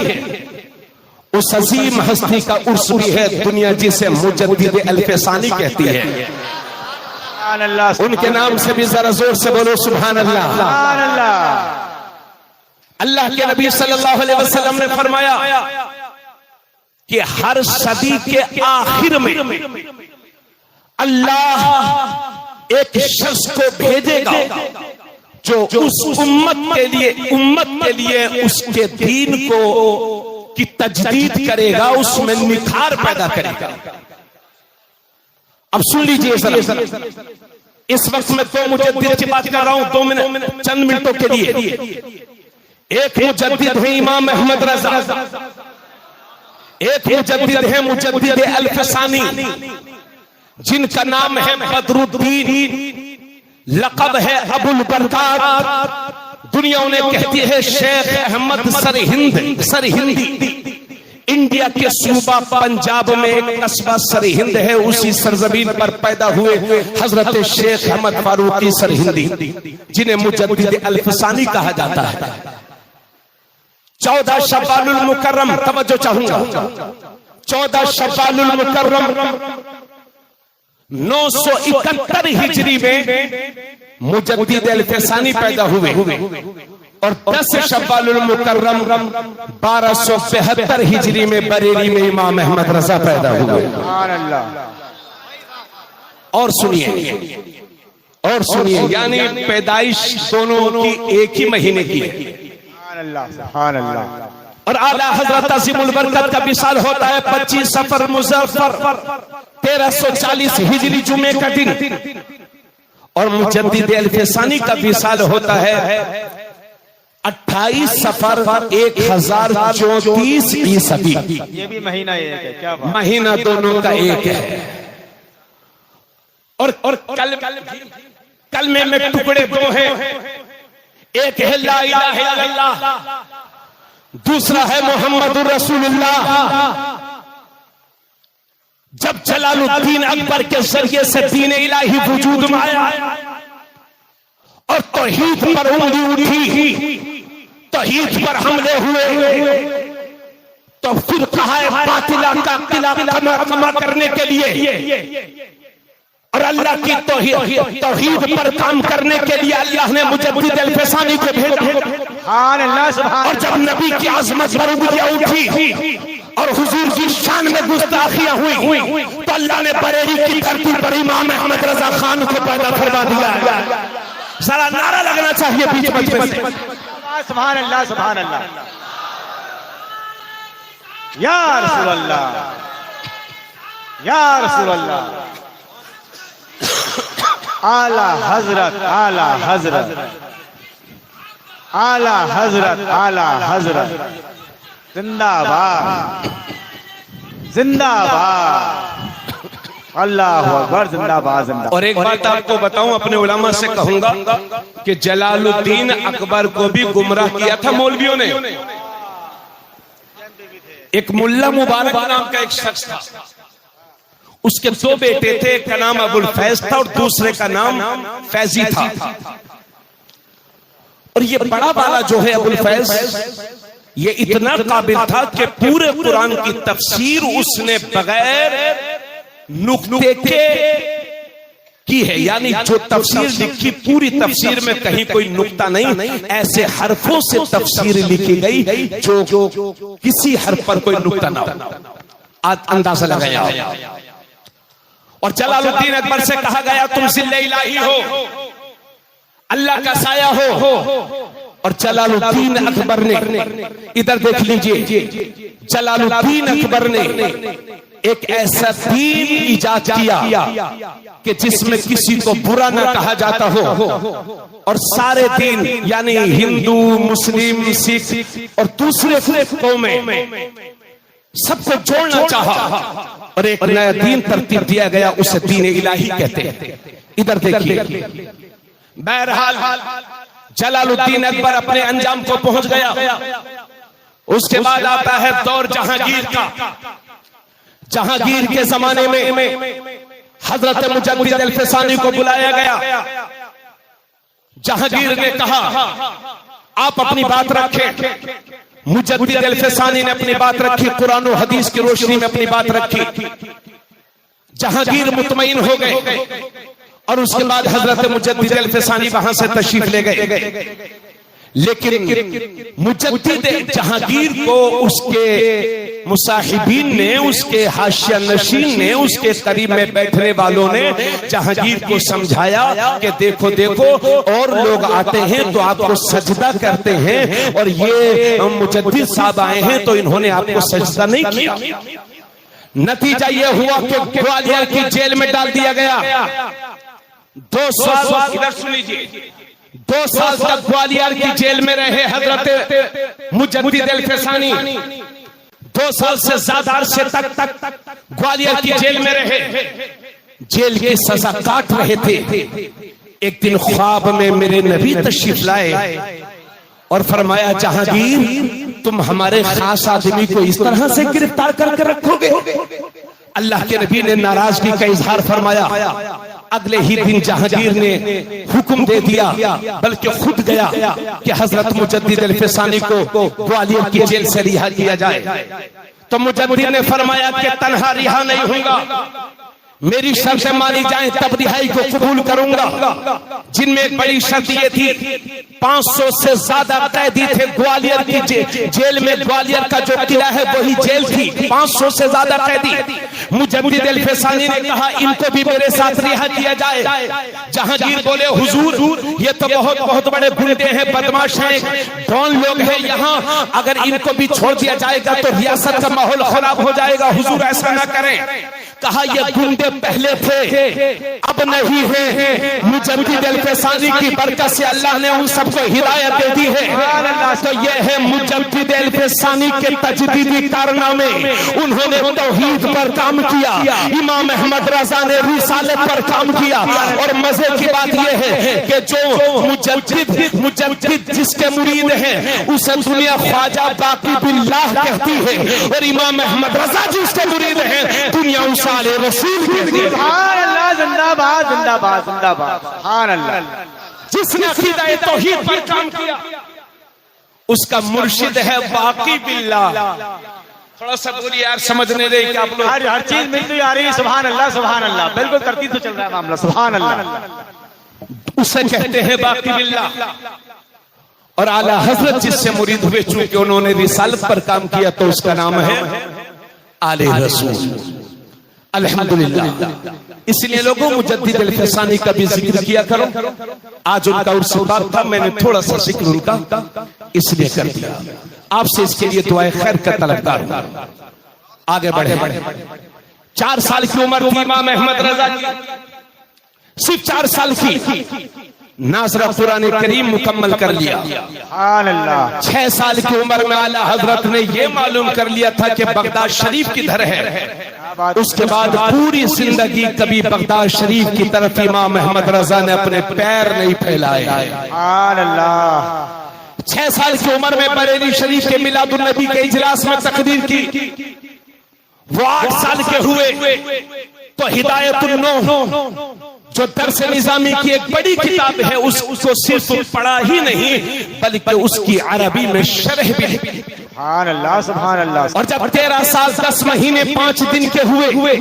B: उस अजीम हस्ती का उर्स भी है, दुनिया जिसे मुजद्दिद अल-फसानी कहती है। उनके नाम से भी जरा जोर से बोलो सुभान अल्लाह।
D: सुभान अल्लाह।
B: अल्लाह के नबी सल्लल्लाहु अलैहि वसल्लम ने फरमाया कि हर सदी के आखिर में अल्लाह एक शख्स को भेजेगा जो उस उम्मत के लिए उसके दीन को की तजदीद करेगा, उसमें निखार पैदा करेगा। अब सुन लीजिए सर, इस वक्त मैं तो मुजद्दिद की बात कर रहा हूं 2 मिनट, चंद मिनटों के लिए। एक मुजद्दिद है इमाम अहमद रजा, एक मुजद्दिद है मुजद्दिद अल-फसानी, जिनका नाम है बदरुद्दीन, लक़ब है अबुल बरकात। दुनिया उन्हें कहती है शेख अहमद सरहिंदी। इंडिया के सूबा पंजाब में एक कस्बा सरहिंद है, उसी सरजमीन पर पैदा हुए हजरत शेख अहमद फारूकी सरहिंदी, जिन्हें मुजद्दिद अल-फसानी कहा जाता है। 14 शव्वालुल मुकर्रम, तवज्जो चाहूंगा, 14 शव्वालुल मुकर्रम 971 हिजरी में मुजद्दिद अल-फसानी पैदा हुए और 10 शव्वाल मुकर्रम 1272 हिजरी में बरेली में इमाम अहमद रजा पैदा हुए।
D: सुभान अल्लाह।
B: और सुनिए यानी पैदाइश दोनों की एक ही महीने की है।
D: सुभान अल्लाह, सुभान अल्लाह।
B: और आला हजरत अज़ीमुल बरकत का विसाल होता है 25 सफर मुज़फ्फर 1340 हिजरी जुमे का दिन। और मुजद्दिद अल-फसानी का विसाल होता है 28 सफर 1034 ईस्वी।
D: ये भी महीना एक है, क्या बात।
B: महीना दोनों का एक है। और कल में टुकड़े दो हैं, एक है ला इलाहा इल्लल्लाह, दूसरा है मोहम्मदुर रसूलुल्लाह। जब जलालुद्दीन अकबर के जरिए से दीन इलाही वजूद में आया और तौहीद पर उंगली उठी, तौहीद पर हमले हुए, तो फिर कहा बातिला का किला कमा करने के लिए और अल्लाह की तौहीद पर काम करने के लिए अल्लाह ने मुजद्दिद अल-फसानी को भेजा।
D: सुभान अल्लाह, सुभान।
B: और जब नबी की आज़मत पर उंगलियां उठी और हुजूर की शान में गुस्ताखियां हुई तो अल्लाह ने बरेली की धरती पर इमाम अहमद रजा खान को पैदा करवा दिया। जरा नारा लगना चाहिए बीच में।
D: सुभान अल्लाह, सुभान अल्लाह। या रसूल अल्लाह, या रसूल अल्लाह। आला हजरत, आला हजरत, आला हजरत, आला हजरत। जिंदाबाद, जिंदाबाद। अल्लाह अकबर, जिंदाबाद, जिंदाबाद।
B: और एक बात आपको बताऊं, अपने उलमा से कहूंगा कि जलालुद्दीन अकबर को भी गुमराह किया था मौलवियों ने। एक मुल्ला मुबारक नाम का एक शख्स था, उसके 2 बेटे थे, एक का नाम अबुल फैज था और दूसरे का नाम फैजी था। और ये बड़ा वाला जो है अबुल फैज, ये इतना काबिल था कि पूरे कुरान की तफसीर उसने बगैर नुक्ते के की है। यानी जो तफसीर लिखी, पूरी तफसीर में कहीं कोई नुक्ता नहीं, ऐसे हरफों से तफसीर लिखी गई जो किसी हरफ पर कोई नुक्ता ना हो। अंदाजा लगाया। और जलालुद्दीन अकबर से कहा गया तुम जिल्ले इलाही हो, अल्लाह का साया हो। और जलालुद्दीन अकबर ने, इधर देख लीजिए, जलालुद्दीन अकबर ने एक ऐसा दीन इजाद किया कि जिसमें किसी को बुरा ना कहा जाता हो और सारे दीन यानी हिंदू, मुस्लिम, सिख और दूसरे कौमें सबको जोड़ना चाहा और एक नया दीन तरतीब दिया गया, उसे दीन इलाही कहते हैं। इधर देखिए, बहरहाल जलालुद्दीन अकबर अपने अंजाम को पहुंच गया। उसके बाद आता है दौर जहांगीर का। जहांगीर के जमाने में हजरत मुजद्दिद अल-फसानी को बुलाया गया। जहांगीर ने कहा आप अपनी बात रखें। मुजद्दिद अल-फसानी ने अपनी बात रखी, कुरान और हदीस की रोशनी में अपनी बात रखी। जहांगीर मुतमईन हो गए और उसके बाद हजरत मुजद्दिद अल-फसानी वहां से तशरीफ ले गए। लेकिन मुजद्दिद जहांगीर को उसके मुसाहिबीन ने, उसके हाशिया नशीन ने, उसके करीब में बैठने वालों ने जहांगीर को समझाया कि देखो देखो और लोग आते हैं तो आपको सजदा करते हैं और ये मुजद्दिद साहब आए हैं तो इन्होंने आपको सजदा नहीं किया। नतीजा ये हुआ कि ग्वालियर की जेल में डाल दिया गया। 2 साल, इधर सुन लीजिए, 2 साल तक ग्वालियर की जेल में रहे हजरत मुजद्दिद अल-फसानी। 2 साल से ज्यादा अरसे तक ग्वालियर की जेल में रहे, जेल की सजा काट रहे थे। एक दिन ख्वाब में मेरे नबी तशरीफ लाए और फरमाया जहांगीर तुम हमारे खास आदमी को इस तरह से गिरफ्तार करके रखोगे। अल्लाह के नबी ने नाराजगी का इजहार फरमाया। अगले ही दिन जहांगीर ने हुक्म दे दिया, बल्कि खुद गया कि हजरत मुजद्दिद अल-फसानी को ग्वालियर की जेल से रिहा किया जाए। तो मुजद्दिद ने फरमाया कि तन्हा रिहा नहीं होगा, मेरी शर्तें मानी जाएं तब रिहाई को कबूल करूंगा। जिनमें एक बड़ी शर्त ये थी, 500 से ज्यादा कैदी थे ग्वालियर की जेल में। ग्वालियर का जो किला है वही जेल थी, 500 से ज्यादा कैदी। मुजद्दिद अल-फसानी ने कहा इनको भी मेरे साथ रिहा किया जाए। जहांगीर बोले हुजूर ये तो बहुत बहुत बड़े गुंडे हैं, बदमाश हैं, डॉन लोग हैं यहाँ, अगर इनको भी छोड़ दिया जाएगा तो रियासत का माहौल खराब हो जाएगा, हुजूर ऐसा ना करें। कहा ये गुंडे पहले थे अब नहीं है, मुजद्दिद अल-फसानी की बरकत से अल्लाह ने उन सबको हिदायत दे दी है। तो ये है मुजद्दिद अल-फसानी के तजदीदी कारनामे। उन्होंने तौहीद पर काम किया, इमाम अहमद रजा ने रिसालत पर काम किया। और मजे की बात यह है कि जो मुजद्दिद जिसके मुरीद हैं उसे दुनिया ख्वाजा बाकी बिल्लाह कहती है, और इमाम अहमद रजा जिसके मुरीद हैं दुनिया उसे आले रसूल कहती है।
D: सुभान अल्लाह, जिंदाबाद जिंदाबाद जिंदाबाद, सुभान अल्लाह।
B: जिसने अकीदा तौहीद पर काम किया उसका मुर्शिद है बाकी बिल्लाह। थोड़ा सा बोलिए यार, समझ नहीं रहे कि आप लोग,
D: हर चीज मिलती आ रही है। सुभान अल्लाह सुभान अल्लाह, बिल्कुल तरतीब से चल रहा है मामला। सुभान अल्लाह,
B: उसे कहते हैं बाकी बिल्लाह। और आला हजरत जिससे मुरीद हुए, चूंकि उन्होंने रिसालत पर काम किया तो उसका नाम है आले रसूल। अल्हम्दुलिल्लाह। इसलिए लोगों मुजद्दिद अल-फसानी का भी जिक्र किया करो। आज उनका उर्स था, मैंने थोड़ा सा जिक्र उनका इसलिए कर दिया। आपसे इसके लिए दुआए खैर का तलबदार हूं। आगे बढ़े। 4 साल की उम्र थी इमाम अहमद रजा की, सिर्फ 4 साल की। नाज़रा कुरान करीम मुकम्मल कर लिया।
D: सुभान अल्लाह।
B: 6 साल की उम्र में आला हजरत ने यह मालूम कर लिया था कि बगदाद शरीफ किधर है। उसके बाद पूरी जिंदगी कभी बगदाद शरीफ की तरफ इमाम अहमद रजा ने अपने पैर नहीं फैलाए।
D: सुभान अल्लाह।
B: 6 साल की उम्र में बरेली शरीफ के मिलादुन नबी के इजलास में तकरीर की। वो 8 साल के हुए तो हिदायतुन्नूह जो दर्स निजामी की एक बड़ी किताब है उसको सिर्फ पढ़ा ही नहीं बल्कि उसकी अरबी में शरह भी।
D: सुभान अल्लाह सुभान अल्लाह।
B: और जब 13 साल 10 महीने 5 दिन के हुए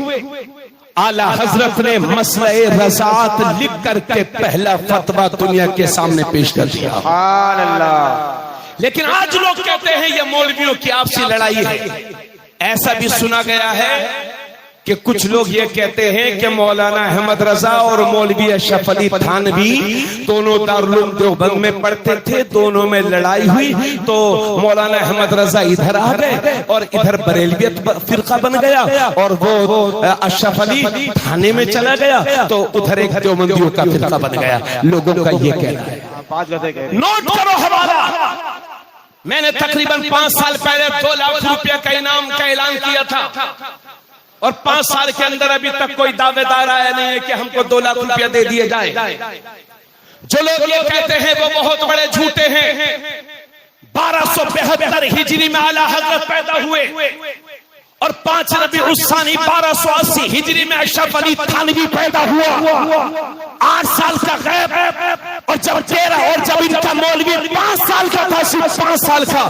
B: आला हजरत ने मसले रज़ात लिख करके पहला फतवा दुनिया के सामने पेश कर दिया।
D: सुभान अल्लाह।
B: लेकिन आज लोग कहते हैं ये मौलवियों की आपसी लड़ाई है। ऐसा भी सुना गया है कि कुछ लोग ये कहते हैं कि मौलाना अहमद रजा और मौलवी अशरफ अली थानवी दोनों दारुल उलूम देवबंद में पढ़ते थे, दोनों में लड़ाई हुई तो मौलाना अहमद रजा इधर आ गए और इधर बरेलवियत फिरका बन गया और वो अशरफ अली थाने में चला गया तो उधर एक देवबंदियों का फिरका बन गया। लोगों का ये कहना है। नोट करो हवाला, मैंने तकरीबन 5 साल पहले 2 लाख रुपया का इनाम का ऐलान किया था और 5 साल के अंदर अभी तक कोई दावेदार आया नहीं है कि हमको 2 लाख रुपया दे दिए जाए। जो लोग ये कहते हैं वो बहुत बड़े झूठे हैं। 1272 हिजरी में आला हजरत पैदा हुए और 5 रबी उस्सानी 1280 हिजरी में अशरफ अली थानवी पैदा हुआ। 8 साल का गैप और जब इनका मौलवी 5 साल का था, सिर्फ 5 साल का,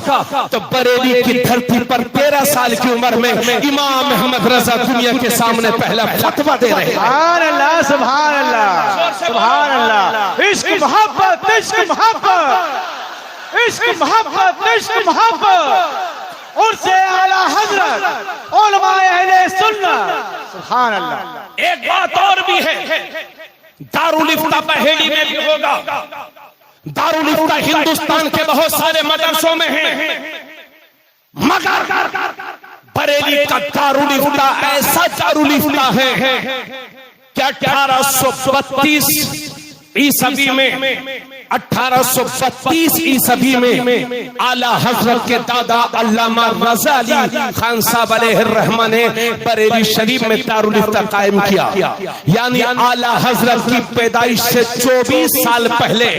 B: तो बरेली की धरती पर 13 साल की उम्र में इमाम अहमद रजा दुनिया के सामने पहला फतवा दे रहे हैं।
D: सुभान अल्लाह सुभान अल्लाह सुभान अल्लाह। इश्क मोहब्बत इश्क मोहब्बत इश्क मोहब्बत इश्क मोहब्बत और से आला हजरत उलमाए अहले सुन्नत। सुभान अल्लाह।
B: एक बात और भी है, दारुल इफ्ता बहेड़ी में भी होगा। दारुल इफ्ता हिंदुस्तान के बहुत सारे मदरसों में है, मगर बरेली का दारुल इफ्ता ऐसा दारुल इफ्ता है कि 1832 ईसवी में 1832 ईसवी में आला हजरत के दादा अल्लामा रजा अली खान साहब अलैहिर्रहमा ने बरेली शरीफ में दारुल इफ्ता कायम किया। यानी आला हजरत की पैदाइश से 24 साल पहले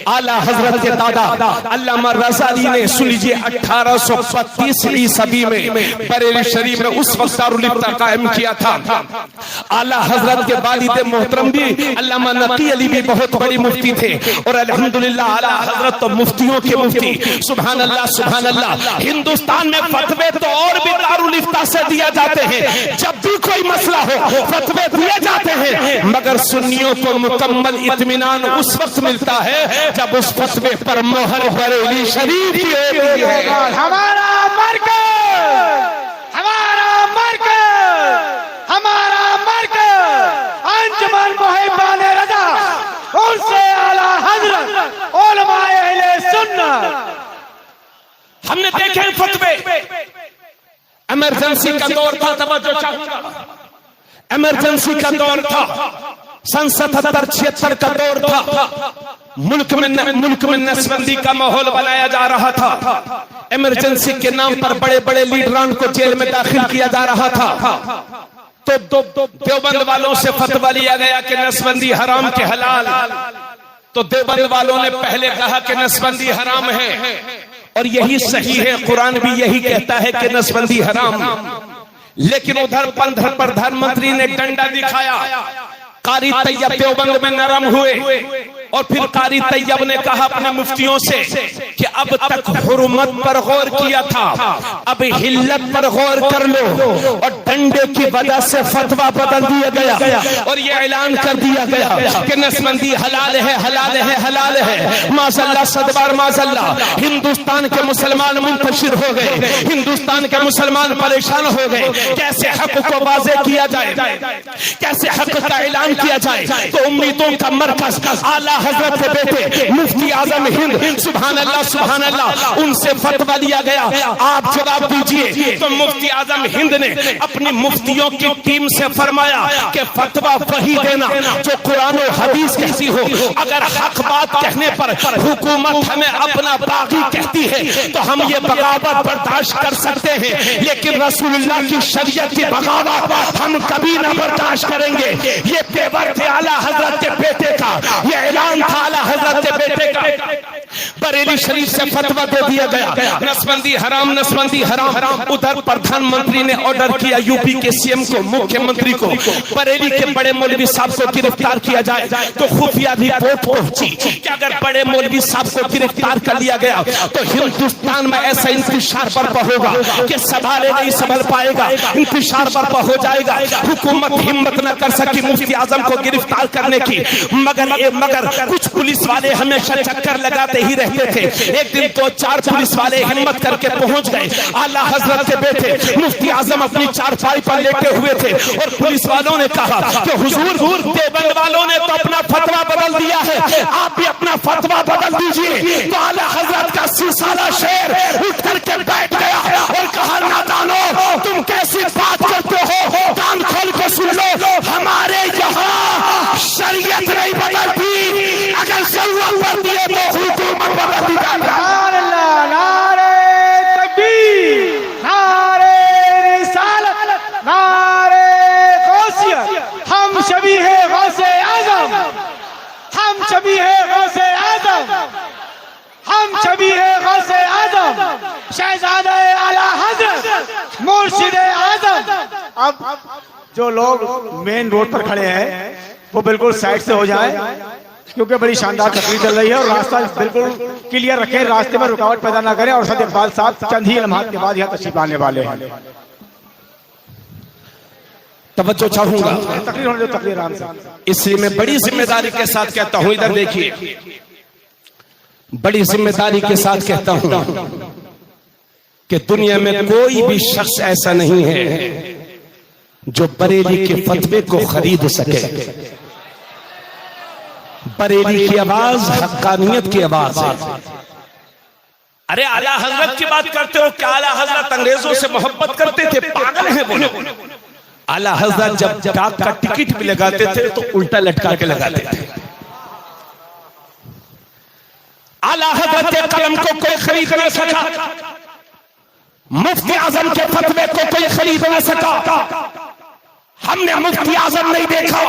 B: आला हजरत के दादा अल्लामा रजा अली ने, सुन लीजिए, 1832 ईसवी में बरेली शरीफ में उस वक्त दारुल इफ्ता कायम किया था। आला हजरत के वालिद मोहतरम भी अल्लामा नकी अली भी बहुत बड़ी मुफ्ती थे और अल्हम्दुलिल्लाह आला हजरत तो मुफ्तियों के मुफ्ती। सुभान अल्लाह सुभान अल्लाह। हिंदुस्तान में फतवे तो और भी दारुल इफ्ता से दिया जाते हैं। जब भी कोई मसला हो फतवे दिए जाते हैं, मगर सुन्नियों को मुकम्मल इत्मीनान उस वक्त मिलता है जब उस फतवे पर मोहर बरेली शरीफ की होती है।
D: हमारा अंजुमन मुहिब्बाने रज़ा उनसे आला हज़रत उलमाए अहले सुन्नत।
B: हमने देखे फतवे, इमरजेंसी का दौर था, तवज्जो चाहूंगा, इमरजेंसी का दौर था, सन 77-76 का दौर था, मुल्क में नसबंदी का माहौल बनाया जा रहा था, इमरजेंसी के नाम पर बड़े बड़े लीडरान को जेल में दाखिल किया जा रहा था। तो देवबंद वालों से फतवा लिया गया कि नसबंदी हराम के हलाल, तो देवबंद वालों ने पहले कहा कि नसबंदी हराम है और यही सही है, कुरान भी यही कहता है कि नसबंदी हराम। लेकिन उधर प्रधानमंत्री ने डंडा दिखाया, कारी तैयब देवबंद में नरम हुए और फिर कारी तैयब ने कहा अपने मुफ्तियों से कि अब तक हुर्मत पर गौर किया था, अब हिल्लत पर गौर कर लो, और डंडे की वजह से फतवा बदल दिया गया और ये ऐलान कर दिया गया कि नसबंदी हलाल है, हलाल है, हलाल है। माशअल्लाह, सदबार माशअल्लाह, हिंदुस्तान के मुसलमान मुंतशिर हो गए, हिंदुस्तान के मुसलमान परेशान हो गए। कैसे हक को वाज़ेह किया जाए, कैसे हक का ऐलान किया जाए? तो उम्मीदों का मरकज आला हजरत के बेटे मुफ्ती आजम हिंद, सुभान अल्लाह सुभान अल्लाह, उनसे फतवा लिया गया, आप जवाब दीजिए। तो मुफ्ती आजम हिंद ने अपनी मुफ्तियों की टीम से फरमाया कि फतवा वही देना जो कुरान और हदीस कहती हो। अगर हक बात कहने पर हुकूमत हमें अपना बागी कहती है तो हम ये बगावत बर्दाश्त कर सकते हैं, लेकिन रसूलुल्लाह की शरीयत की बगावत हम कभी न बर्दाश्त करेंगे। ये पेवर थे आला हजरत के बेटे का, ये ऐलान था आला हजरत के बेटे का। बरेली शरीफ से फतवा दे दिया गया, नसबंदी हराम, नसबंदी हराम। उधर प्रधानमंत्री ने ऑर्डर किया यूपी के सीएम को, मुख्यमंत्री को, बरेली के बड़े मौलवी साहब को गिरफ्तार किया जाए। तो खुफिया रिपोर्ट पहुंची कि अगर बड़े मौलवी साहब को गिरफ्तार कर लिया गया तो हिंदुस्तान में ऐसा इंतशार बर्पा होगा कि सवाले नहीं संभल पाएगा, इंतशार बर्पा हो जाएगा। हुकूमत हिम्मत न कर सकी मुफ्ती आजम को गिरफ्तार करने की, मगर कुछ पुलिस वाले हमेशा चक्कर लगाते ही रहते थे। एक दिन 2-4 पुलिस वाले हिम्मत करके पहुंच गए। आला हजरत के बेटे मुफ्ती आजम अपनी चारपाई पर लेटे हुए थे और पुलिस वालों ने कहा कि हुजूर, देवबंद वालों ने तो अपना फतवा बदल दिया है, आप भी अपना फतवा बदल दीजिए। तो आला हजरत का सीसाला शेर उठ करके बैठ गया और कहा, नादानो, तुम कैसी बात करते हो, कान खोल के सुन लो, हमारे यहाँ शरीयत नहीं बदलती, अगर जरूरत पड़ती है तो हुकूमत बदलती जाती है।
D: नारे तकबीर, नारे रिसालत, नारे गौसियत। हम सभी है गौसे आजम, हम सभी है गौसे आजम, हम सभी है गौसे आजम, शहजादे आला हजरत मुर्शिदे आजम। अब जो लोग मेन रोड पर खड़े हैं वो बिल्कुल साइड से हो जाएं, क्योंकि बड़ी शानदार तकरीर चल रही है और रास्ता बिल्कुल क्लियर रखें, रास्ते में रुकावट पैदा ना करें। और सद इकबाल साहब चंद ही लम्हात के बाद यहाँ तशरीफ आने वाले हैं।
B: तवज्जो चाहूंगा,
D: तकरीर होने दो, तकरीर आराम से।
B: इसलिए मैं बड़ी जिम्मेदारी के साथ कहता हूं, इधर देखिए, बड़ी जिम्मेदारी के साथ कहता हूं कि दुनिया में कोई भी शख्स ऐसा नहीं है जो बरेली के फतवे को खरीद सके। बरेली की आवाज हक्कानियत की आवाज है। अरे आला हजरत की बात करते हो, क्या आला हजरत अंग्रेजों से मोहब्बत करते थे? पागल है बोलो। आला हजरत जब डाक का टिकट भी लगाते थे तो उल्टा लटका के लगाते थे। आला हजरत के कलम को कोई खरीद न सका, मुफ्ती आजम के फतवे को कोई खरीद न सका। हमने मुफ्ती आजम नहीं देखा,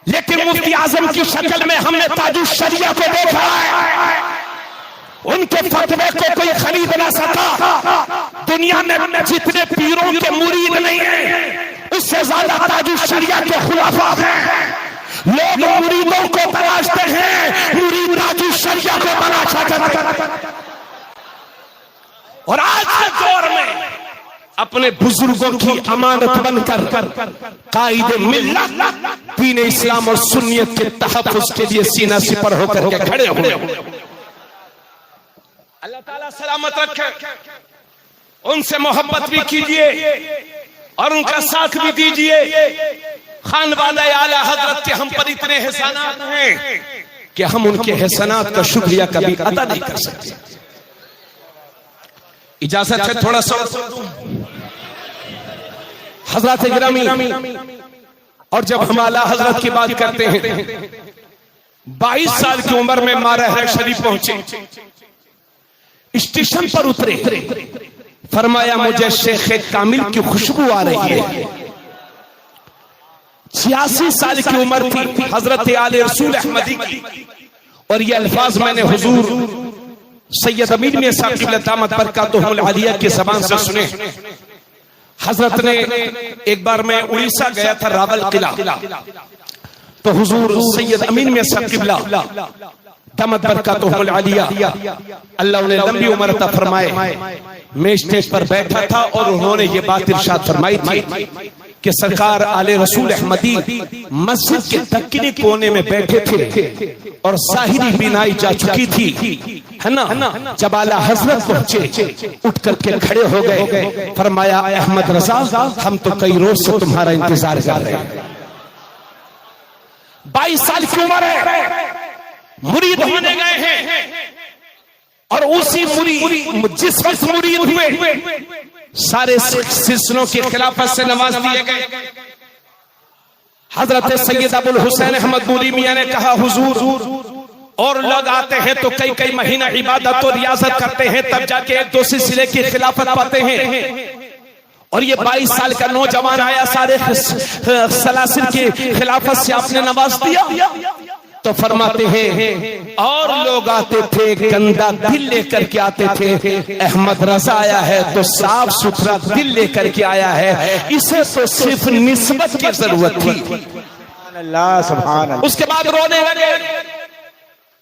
B: लेकिन मुफ्ती आजम की शक्ल में हमने ताजुश शरिया को देखा है। उनके फतवे को कोई खरीद ना सका। दुनिया में जितने पीरों के मुरीद नहीं है, उससे ज्यादा ताजुश शरिया के खुलाफा हैं। लोग मुरीदों को तलाशते हैं, मुरीद ताजुश शरिया को तलाशा करते हैं। और आज के दौर में अपने बुजुर्गों की अमानत बनकर कायदे मिल्लत दीन इस्लाम और सुन्नियत के तहफ्फुज़ के लिए सीना सिपर होकर के खड़े हुए। अल्लाह ताला सलामत रखे, उनसे मोहब्बत भी कीजिए और उनका साथ भी दीजिए। खानवाला आला हजरत के हम पर इतने एहसानात हैं कि हम उनके एहसानात का शुक्रिया कभी अदा नहीं कर सकते। इजाजत है थोड़ा सा हजरत गिरामी, और जब हम आला हजरत की बात करते हैं, 22 साल की उम्र में मारह शरीफ पहुंचे, स्टेशन पर उतरे, फरमाया मुझे शेख कामिल की खुशबू आ रही है। 86 साल की उम्र थी हजरत आले रसूल अहमदी की, और ये अल्फाज मैंने हुजूर सैयद अमीन में साकिब दामत बरकातुहुल आलिया की ज़बान से सुने। हजरत ने एक बार मैं उड़ीसा गया था, रावल किला, तो हुजूर सैयद अमीन में साकिब दामत बरकातुहुल आलिया अल्लाह उन्हें लंबी उम्र अता फरमाए, मैं स्टेज पर बैठा था और उन्होंने ये बात इरशाद फरमाई थी कि सरकार आले रसूल अहमदी मस्जिद के दक्किनी कोने में बैठे थे और साहिरी बिनाई जा चुकी थी, है ना। जब आला हजरत पहुंचे, उठ करके खड़े हो गए, फरमाया अहमद रजा, हम तो कई रोज से तुम्हारा इंतजार कर रहे हैं। 22 साल की उम्र है, मुरीद होने गए हैं, और उसी मुरीद जिस वक्त मुरीद हुए सारे सिलसिलों के खिलाफत से नवाज दिए गए। हजरत सैयद अबुल हुसैन अहमद नूरी मियां ने कहा, हुजूर और लोग आते हैं तो कई कई महीना इबादत और रियाजत करते हैं, तब जाके एक दो सिलसिले की खिलाफत पाते हैं, और ये 22 साल का नौजवान आया, सारे सलासिल की खिलाफत से आपने नवाज दिया। तो फरमाते हैं और लोग आते थे गंदा दिल लेकर के आते थे, अहमद रजा आया है तो साफ सुथरा दिल लेकर के आया है, इसे तो सिर्फ निस्बत की जरूरत थी।
D: सुभान अल्लाह।
B: उसके बाद रोने लगे,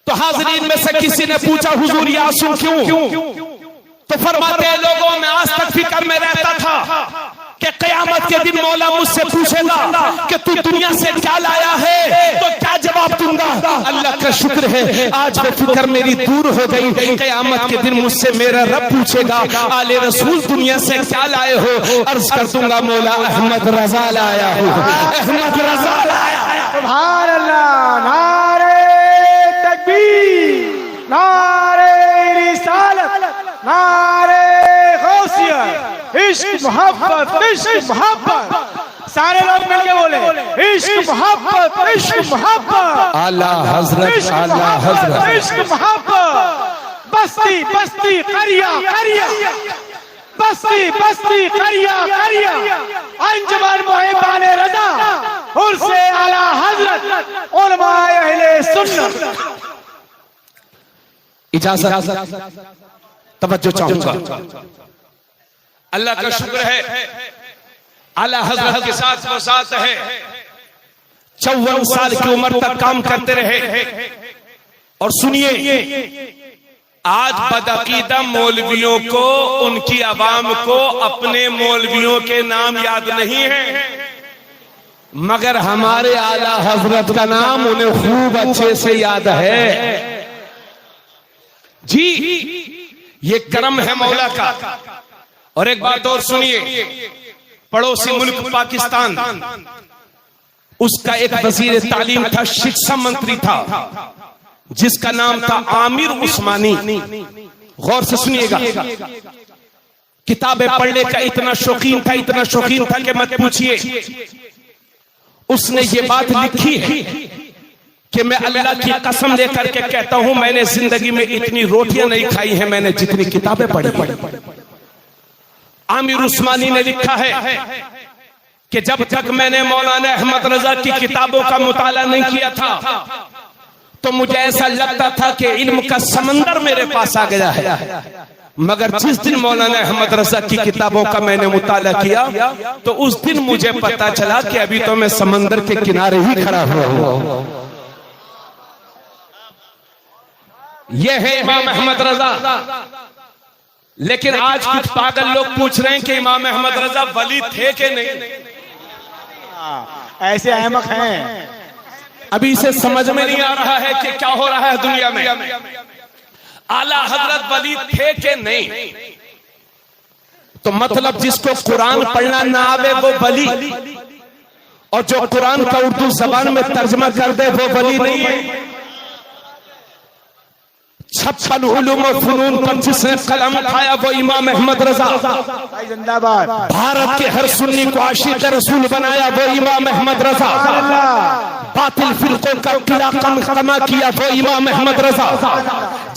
B: तो हाजरीन में से किसी ने पूछा, हुजूर ये आंसू क्यों? तो फरमाते हैं लोगों में आज तक फिक्र में रहता था कि क़यामत के दिन मौला मुझसे पूछेगा कि तू दुनिया से क्या लाया है, तो क्या जवाब दूंगा। अल्लाह का शुक्र है आज वो फिक्र मेरी दूर हो गई। क़यामत के दिन मुझसे मेरा रब पूछेगा, आले रसूल दुनिया से क्या लाए हो, अर्ज कर दूंगा मौला अहमद रजा लाया हूँ, अहमद रजा लाया।
D: सुभान अल्लाह। नारे तकबीर, नारे रिसालत, नारे गौसियत, इश्क मोहब्बत, इश्क मोहब्बत। सारे लोग मिलके बोले, इश्क मोहब्बत, इश्क मोहब्बत।
B: आला हजरत, आला हजरत,
D: इश्क मोहब्बत। बस्ती बस्ती करिया करिया, बस्ती बस्ती करिया करिया, अंजुमन मुहिब्बाने रजा, उर्से आला हजरत, उलमाए अहले सुन्नत।
B: इजाजत, तवज्जो चाहूंगा। अल्लाह का शुक्र है आला हजरत के साथ वो साथ है, 54 साल की उम्र तक काम करते रहे। और सुनिए, आज बदअकीदा मौलवियों को, उनकी आवाम को अपने मौलवियों के नाम याद नहीं है, मगर हमारे आला हजरत का नाम उन्हें खूब अच्छे से याद है। जी ये करम है मौला का। और एक बात और सुनिए, पड़ोसी मुल्क पाकिस्तान, उसका एक वजीर तालीम था, शिक्षा मंत्री था, जिसका नाम था आमिर उस्मानी। गौर से सुनिएगा, किताबें पढ़ने का इतना शौकीन था, इतना शौकीन था कि मत पूछिए। उसने ये बात लिखी है कि मैं अल्लाह की कसम लेकर के कहता हूं, मैंने जिंदगी में इतनी रोटियां नहीं खाई हैं मैंने जितनी किताबें पढ़ी। आमिर उस्मानी ने लिखा है कि जब तक मैंने मौलाना अहमद रजा की किताबों का मुताला नहीं किया था तो मुझे ऐसा लगता था कि इल्म का समंदर मेरे पास आ गया है, मगर जिस दिन मौलाना अहमद रजा की किताबों का मैंने मुताला किया तो उस दिन मुझे पता चला कि अभी तो मैं समंदर के किनारे ही खड़ा हुआ हूं। यह है इमाम अहमद रजा। लेकिन आज कुछ पागल लोग पूछ रहे हैं कि इमाम अहमद रजा वली थे कि नहीं।
D: ऐसे अहमक हैं,
B: अभी इसे समझ में नहीं आ रहा है कि क्या हो रहा है दुनिया में। आला हजरत वली थे कि नहीं, तो मतलब जिसको कुरान पढ़ना ना आवे वो वली, और जो कुरान का उर्दू जबान में तर्जमा कर दे वो वली नहीं है। 56 उलूम और फनून पर जिसने कलम उठाया वो इमाम अहमद रजा।
D: जिंदाबाद।
B: भारत के हर सुन्नी को आशिक रसूल बनाया वो इमाम अहमद रजा। बातिल फिरकों का किला कमा किया वो इमाम अहमद रजा।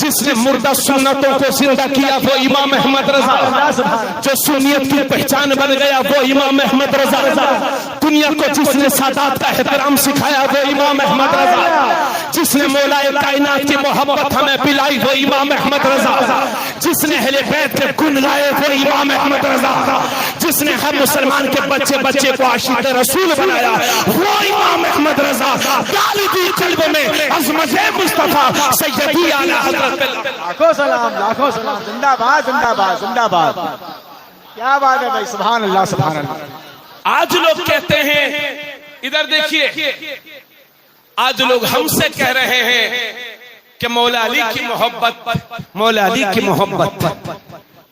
B: जिसने मुर्दा सुन्नतों को जिंदा किया वो इमाम अहमद रजा। जो सुन्नियत की पहचान बन गया वो इमाम अहमद रजा। दुनिया को जिसने सादात का एहतराम सिखाया वो इमाम अहमद रजा। जिसने मौलाए कायनात की मोहब्बत हमें पिलाई वो इमाम अहमद रजा। जिसने अहले बैत के गुण गाए वो इमाम अहमद रजा। जिसने हर मुसलमान के बच्चे बच्चे को आशिक रसूल बनाया वो इमाम अहमद रजा। गालिबी कल्ब में अज़मत मुस्तफा सैयदी आला हज़रत।
D: लाखों सलाम, लाखों सलाम। जिंदाबाद, जिंदाबाद, जिंदाबाद। क्या बात है भाई, सुभान अल्लाह, सुभान अल्लाह।
B: आज लोग कहते हैं, इधर देखिए, आज लोग हमसे कह रहे हैं कि मौला अली की मोहब्बत, मौला अली की मोहब्बत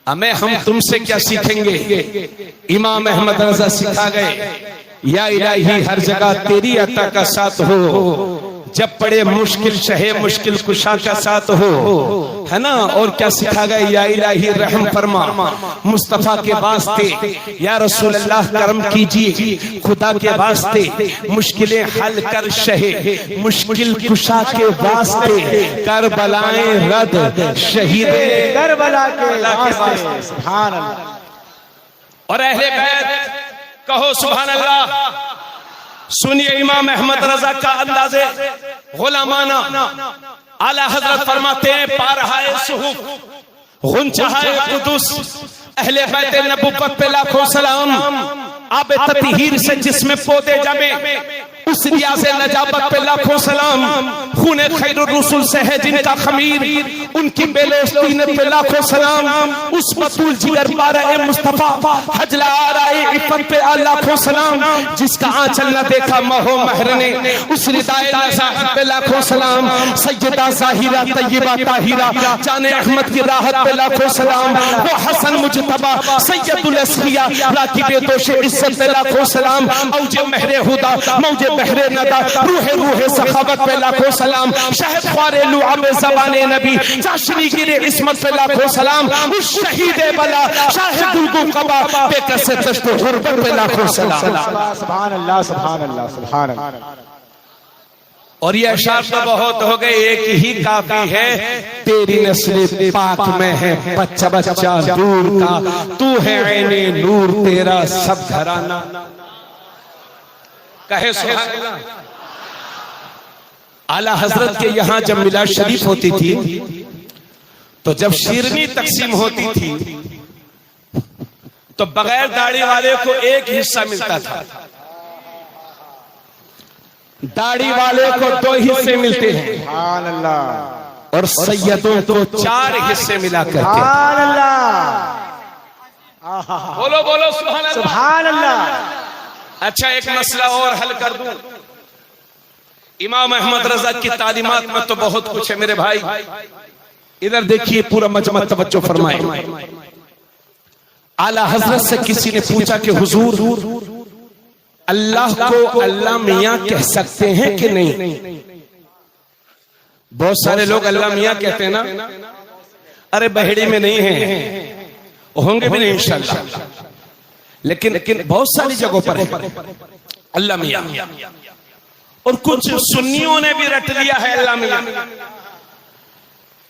B: हमें, हम तुमसे क्या सीखेंगे। इमाम अहमद रजा सिखा गए, या इलाही हर जगह तेरी अता का साथ हो, जब पड़े मुश्किल शहे मुश्किल कुशा का साथ हो, है ना। और क्या सिखा गए, या इलाही रहम फरमा मुस्तफा के वास्ते, या रसूल अल्लाह करम कीजिए खुदा के वास्ते, मुश्किलें हल कर शहे मुश्किल कुशा के वास्ते, करबलाएं रद शहीदे
D: करबला के वास्ते। सुभान अल्लाह।
B: और अहले बैत कहो सुभान अल्लाह। सुनिए इमाम अहमद रजा का अंदाज़े गुलामाना। आला हजरत फरमाते हैं, पारहाए सुहूफ गुंचाए कुदुस, अहले बैत नबुव्वत पे लाखों सलाम। आबे ततहीर से जिसमें पौधे जमे, उस रियाज़े नजाबत पे लाखों सलाम। खूने खैरुर रसूल से है जिनका खमीर, उनकी बेलोस्तीन पे लाखों सलाम। उस बतूल जिगर बारह मुस्तफा हजला आराए इफ़्फ़त पे लाखों सलाम। जिसका आंचल न देखा महो महर ने, उस रिदाए नज़ाहत पे लाखों सलाम। सैयदा ज़ाहिरा तय्यबा ताहिरा जाने अहमद की राहत पे लाखों सलाम। वो हसन मुजतबा सैयदुल अस्फिया राकिबे दोशे इज्जत पे लाखों सलाम। औजे महरे हुदा मौजे बहरे नदा रूहे रूहे सखावत पे लाखों सलाम। शहद ख्वारे लुआबे ज़बाने नबी चाशनी गिरे इस्मत पे लाखों सलाम। उस शहीदे बला शाहिदुल गुक़बा बेकसे तश्तो गुरबत पे लाखों सलाम।
D: सुभान अल्लाह, सुभान अल्लाह, सुभान अल्लाह।
B: और ये अशार तो बहुत हो गए, एक ही काफी है। तेरी नस्ल पाक में है बच्चा बच्चा दूर का, तू है ऐने नूर तेरा सब घराना। कहे सुभान अल्लाह। आला हजरत के यहाँ जब मिलाद शरीफ होती थी, तो जब शीरनी तकसीम होती थी, तो बगैर दाढ़ी वाले को एक हिस्सा मिलता था, दाढ़ी वाले को 2 हिस्से मिलते हैं,
D: सुभान अल्लाह।
B: और सैयदों को 4 हिस्से मिला करके।
D: सुभान अल्लाह,
B: बोलो बोलो सुभान अल्लाह,
D: सुभान अल्लाह।
B: अच्छा, एक मसला और हल कर दूं। इमाम अहमद रजा की तालीमात में तो बहुत कुछ है मेरे भाई। इधर देखिए, पूरा मजमा तवज्जो फरमाए। आला हजरत से किसी ने पूछा कि हुजूर, अल्लाह को अल्लाह मियां कह सकते हैं कि नहीं? बहुत सारे लोग अल्लाह मियां कहते हैं ना। अरे बहेड़ी में नहीं है, होंगे भी नहीं इंशाअल्लाह, लेकिन बहुत सारी जगहों पर है अल्लाह मियां। और कुछ सुन्नियों ने भी रट लिया है अल्लाह मियां।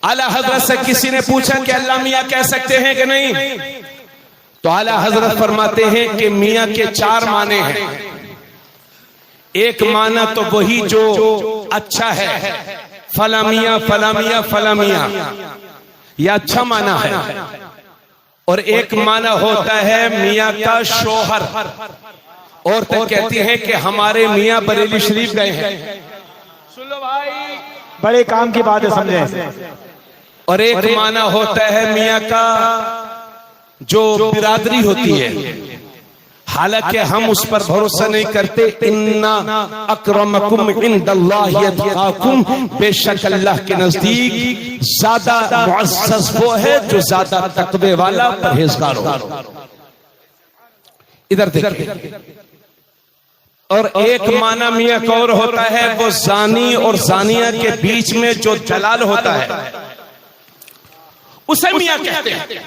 B: आला हजरत से किसी ने पूछा कि अल्लाह मियां कह सकते हैं कि नहीं? तो आला हजरत फरमाते हैं कि मियां के 4 माने हैं। एक माना तो वही जो अच्छा है, फला मियां फला मियां फला मियां, यह अच्छा माना है। और एक माना होता है मियां का शोहर। और तो कहती हैं कि हमारे मियां बरेली शरीफ गए हैं। सुन लो भाई,
D: बड़े काम की बात है, समझे।
B: और एक माना होता है मियां का
A: जो बिरादरी होती है, हालांकि हम उस पर भरोसा नहीं करते। इन्ना अक्रमकुम इंदल्लाहि अतकाकुम, बेशक अल्लाह के नजदीक ज्यादा मुअज़्ज़ज़ वो है जो ज्यादा तकवे वाला परहेजगार हो। इधर देखिए, और एक माना मियां का और होता है, वो जानी और जानिया के बीच में जो जलाल होता है उसे मियां कहते हैं।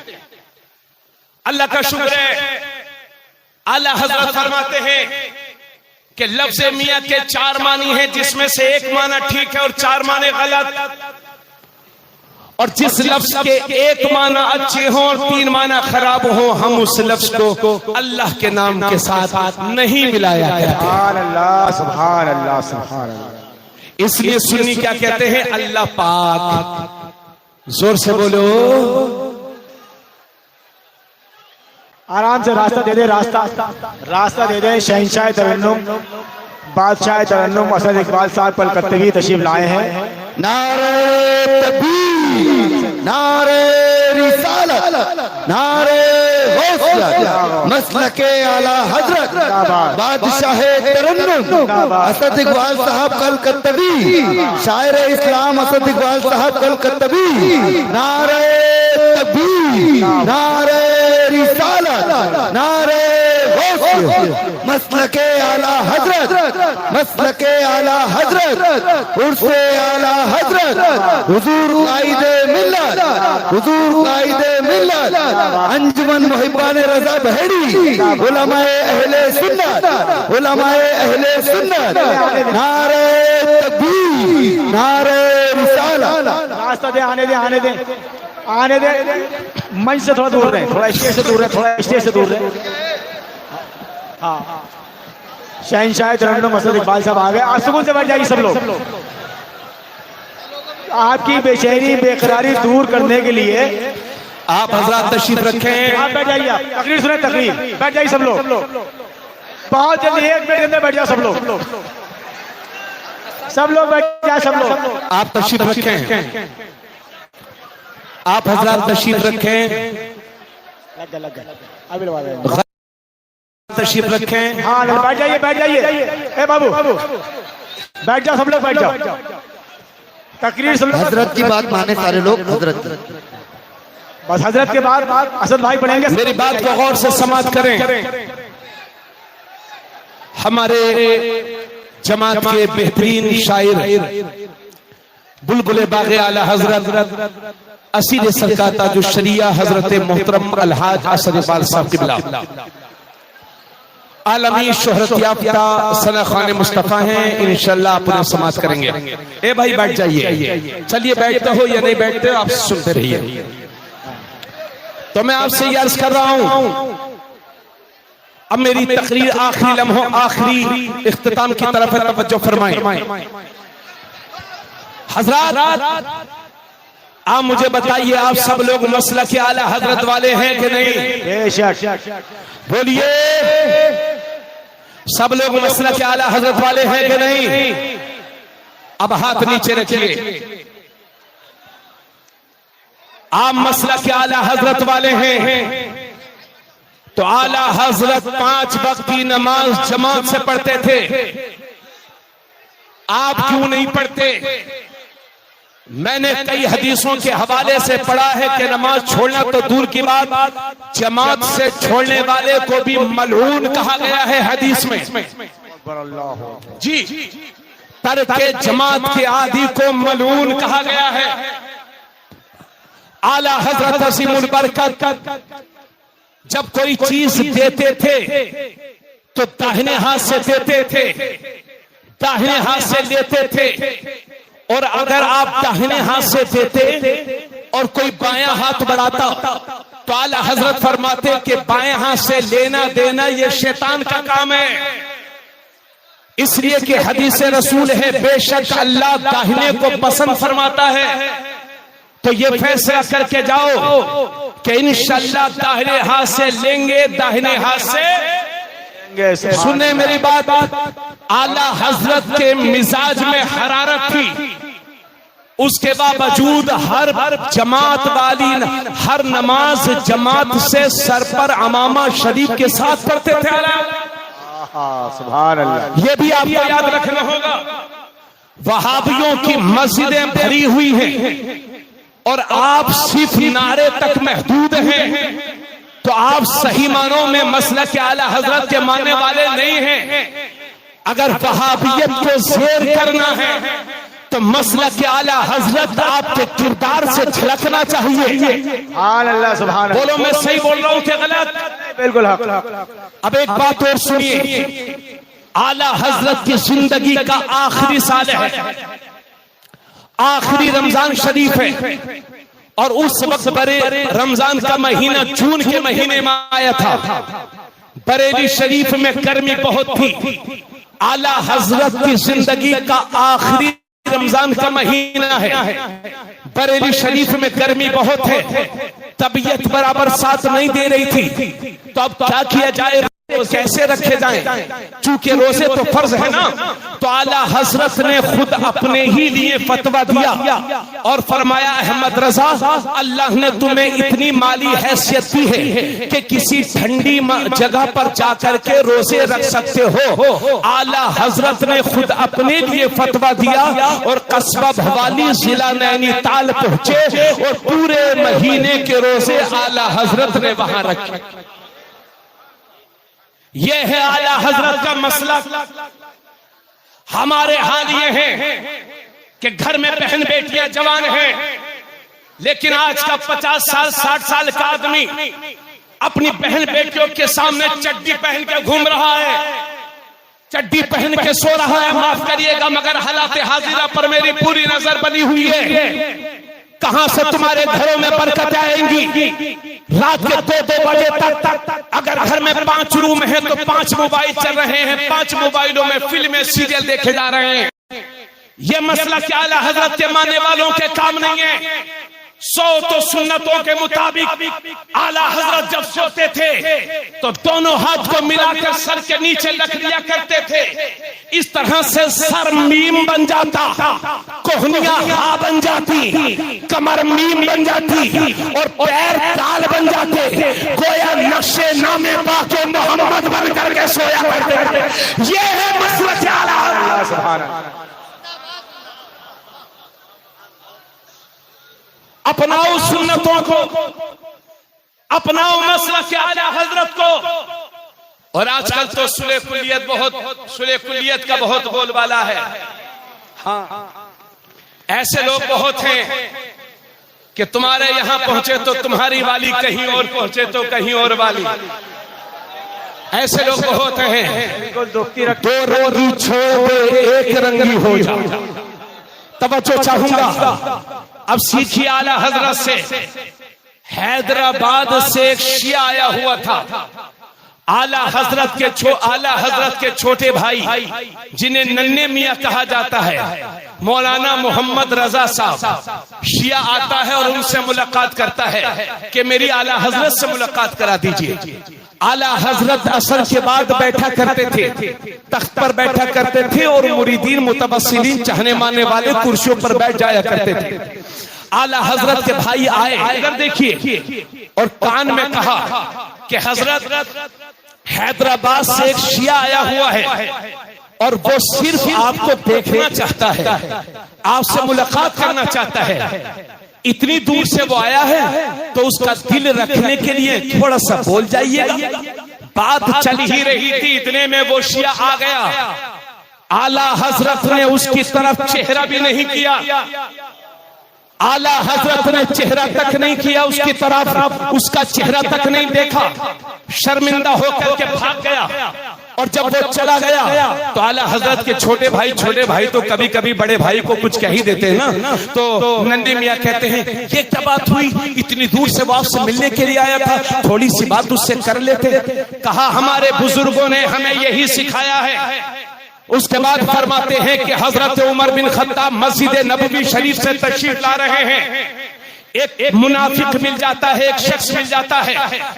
A: अल्लाह का शुक्र है, आला हज़रत फरमाते हैं कि लफ्ज़ मियां के 4 मानी हैं, जिसमें से एक माना ठीक है और 4 माने गलत। और जिस लफ्ज के एक माना अच्छे हों और 3 माना खराब हों, हम उस लफ्ज को अल्लाह के नाम के साथ नहीं मिलाया करते।
D: सुभान अल्लाह, सुभान अल्लाह, सुभान अल्लाह।
A: इसलिए सुन्नी क्या कहते हैं? अल्लाह पाक। जोर से बोलो,
D: आराम से रास्ता दे दे, रास्ता दे दे। शहंशाह तरन्नुम, बादशाह तरन्नुम असद इकबाल साहब कलकत्तवी तशरीफ लाए हैं।
E: नारे तकबीर, नारे रिसालत, नारे गौसियत, मसलके आला हजरत, बादशाह तरन्नुम असद इकबाल साहब कलकत्तवी, शायर इस्लाम असद इकबाल साहब कलकत्तवी। नारे तकबीर, नारे रिसालत, नारे गौसियत, मसलके आला हजरत, मसलके आला हजरत, उर्से आला हजरत, हुजूर कायदे मिल्लत, हुजूर कायदे मिल्लत, अंजुमन मुहिब्बाने रज़ा बहेड़ी, उलमाए अहले सुन्नत, उलमाए अहले सुन्नत। नारे तकबीर, नारे रिसालत।
D: रास्ता दे, आने दे, आने दे, आने दे। मंच से थोड़ा दूर रहे, थोड़ा स्टेज से दूर रहे, थोड़ा स्टेज से दूर रहे। हाँ, शहंशाह तरन्नुम असद इकबाल साहब आ गए। आप सुकून से बैठ जाइए सब लोग। आपकी बेचैनी बेकरारी दूर करने के लिए
A: आप हजरत तशरीफ रखें।
D: आप बैठ जाइए, तकरीर सुने, तकरीर। बैठ जाइए सब लोग, बहुत जल्दी 1 मिनट के अंदर बैठ जाओ सब लोग, सब लोग बैठ जाए, सब लोग।
A: आप तशरीफ रखें, आप हजरत तशरीफ रखें,
D: लग गया अभी लगा देंगे।
A: तशरीफ रखें।
D: हाँ, बैठ जाइए, बैठ जाइए। ए बाबू, बैठ जाओ सब लोग, बैठ जाओ। तकरीर सब लोग।
E: हजरत की बात माने सारे लोग। हजरत,
D: बस हजरत के बाद असद भाई पढ़ेंगे।
A: मेरी बात को गौर से समाप्त करें। हमारे जमात के बेहतरीन शायर बुलबुल बाग़े आला हजरत असीर सरकार ताजुश शरिया हजरत मोहतरम अलहाज असद इकबाल साहब किबला आलमी शोहरत याफ्ता सना खान मुस्तफा हैं। इंशाल्लाह आप उन्हें समाप्त करेंगे। ए भाई बैठ जाइए, चलिए बैठते हो या नहीं बैठते हो, आप सुनते रहिए। तो मैं आपसे ये अर्ज कर रहा हूं, अब मेरी तकरीर आखिरी लम्हों, आखिरी इख्तिताम की तरफ तवज्जो फरमाएं। हजरात, आप मुझे बताइए, आप सब लोग मसला के आला हजरत वाले हैं कि नहीं? बोलिए, सब लोग मसला के आला हजरत वाले हैं कि नहीं? अब हाथ नीचे रखिए। आप मसला के आला हजरत वाले हैं तो आला हजरत 5 वक्त की नमाज जमात से पढ़ते थे, आप क्यों नहीं पढ़ते? मैंने कई हदीसों के हवाले से पढ़ा है कि नमाज छोड़ना तो दूर की बात, जमात से छोड़ने वाले को भी मलऊन कहा गया है हदीस में। जी, तर्के जमात के आदि को मलऊन कहा गया है। आला हजरत असीमुल बरकत जब कोई चीज देते थे तो दाहिने हाथ से देते थे, दाहिने हाथ से लेते थे। और अगर आप दाहिने हाथ से देते और कोई बायां हाथ बढ़ाता तो आला हजरत फरमाते कि बाएं हाथ से लेना देना ये शैतान का काम है। इसलिए कि हदीस रसूल है, बेशक अल्लाह दाहिने को पसंद फरमाता है। तो ये फैसला करके जाओ कि इंशाअल्लाह दाहिने हाथ से लेंगे, दाहिने हाथ से। सुने मेरी बात, आला हजरत के मिजाज में हरारत थी,
B: उसके बावजूद हर जमात वाली हर नमाज जमात से सर पर अमामा शरीफ के साथ पढ़ते थे।
D: सुभान अल्लाह।
B: ये भी आपको याद रखना होगा। वहाबियों की मस्जिदें भरी हुई हैं और आप सिर्फ नारे तक महदूद हैं, तो आप सही मानों में मसलक आला हजरत के मानने वाले नहीं हैं। अगर वहाबियत को शेर करना है तो मसलक आला हजरत आपके किरदार से झलकना चाहिए।
D: सुभान अल्लाह, सुभान अल्लाह।
B: बोलो मैं सही बोल रहा हूँ कि गलत?
D: बिल्कुल हक।
B: अब एक बात और सुनिए, आला हजरत की जिंदगी का आखिरी साल है, आखिरी रमजान शरीफ है, और उस वक्त बड़े रमजान का महीना जून के महीने में आया था। बरेली शरीफ में गर्मी बहुत थी। आला हजरत की जिंदगी का आखिरी रमजान का महीना है, बरेली शरीफ में गर्मी बहुत है, तबीयत बराबर साथ नहीं दे रही थी। तो अब क्या किया जाए, कैसे रखे जाएं? चूंकि रोजे तो फर्ज है ना, तो आला हजरत ने खुद अपने ही लिए फतवा दिया और फरमाया, अहमद रजा, अल्लाह ने तुम्हें इतनी माली हैसियत दी है कि किसी ठंडी जगह पर जाकर के रोजे रख सकते हो। आला हजरत ने खुद अपने लिए फतवा दिया और कस्बा भवाली जिला नैनीताल पहुंचे और पूरे महीने के रोजे आला हजरत ने वहां रखे। यह है आला हजरत का मसला। हमारे हाल ये है कि घर में बहन बेटियां जवान हैं, लेकिन आज का 50 साल 60 साल का आदमी अपनी बहन बेटियों के सामने चड्डी पहन के घूम रहा है, चड्डी पहन के सो रहा है। माफ करिएगा मगर हालात हाजिरा पर मेरी पूरी नजर बनी हुई है। कहां से तुम्हारे घरों में बरकत आएंगी? रात के 2-2 बजे तक अगर घर में 5 रूम है तो 5 मोबाइल चल रहे हैं, 5 मोबाइलों में फिल्में सीरियल देखे जा रहे हैं। ये मसला क्या आला हजरत के मानने वालों के काम नहीं है। 100 तो सुन्नतों के मुताबिक आला हजरत जब सोते थे तो दोनों हाथ को मिलाकर सर के नीचे रख लिया करते थे। इस तरह से सर मीम बन जाता, कोहनियां हा बन जाती, कमर मीम बन जाती और पैर ताल बन जाते। गोया नक्शे नामे बाके मोहम्मद बन करके सोया करते। ये है मसलक आला हजरत। अपनाओ सुन्नतों को, अपनाओ मसलक आला हजरत को। और आजकल तो सुले कुलियत का बहुत बोलबाला है। हाँ, ऐसे लोग बहुत हैं कि तुम्हारे यहां पहुंचे तो तुम्हारी वाली कहीं और पहुंचे तो कहीं और वाली। ऐसे लोग बहुत हैं। दो रोगी छोड़ एक रंगी हो जाओ। तवज्जो चाहूंगा। अब सीखिए आला हजरत से। हैदराबाद से एक शिया आया हुआ था। आला हजरत के छोटे भाई जिन्हें नन्हे मियां कहा जाता है, मौलाना मोहम्मद रजा साहब, शिया आता है और उनसे मुलाकात करता है कि मेरी आला हजरत से मुलाकात करा दीजिए। आला हजरत असर के बाद बैठा करते थे, तख्त पर बैठा करते थे और मुरीदीन मुतबस्सिलीन चाहने मानने वाले कुर्सियों पर बैठ जाया करते थे। आला हजरत के भाई आए, इधर देखिए, और कान में कहा कि हजरत हैदराबाद से एक शिया आया हुआ है और वो सिर्फ आपको देखना चाहता है, आपसे मुलाकात करना चाहता है। इतनी दूर से वो आया है तो उसका दिल रखने के लिए थोड़ा सा बोल जाइएगा। बात चल ही रही थी, इतने में वो शिया आ गया। आला हजरत ने उसकी तरफ चेहरा भी नहीं किया, आला हजरत ने चेहरा तक नहीं किया उसकी तरफ, उसका चेहरा तक नहीं देखा, शर्मिंदा होकर के भाग गया। और जब वो चला गया तो आला हजरत के छोटे भाई तो कभी कभी बड़े भाई को कुछ कह ही देते हैं ना, तो नंदी मियां कहते हैं ये क्या बात हुई, इतनी दूर से वो आपसे मिलने के लिए आया था, थोड़ी सी बात उससे कर लेते। कहा हमारे बुजुर्गों ने हमें यही सिखाया है। उसके बाद फरमाते हैं कि हजरत उमर बिन खत्ताब मस्जिद नबवी शरीफ से तशरीफ ला रहे हैं। एक मुनाफिक मिल जाता है, एक शख्स मिल जाता है,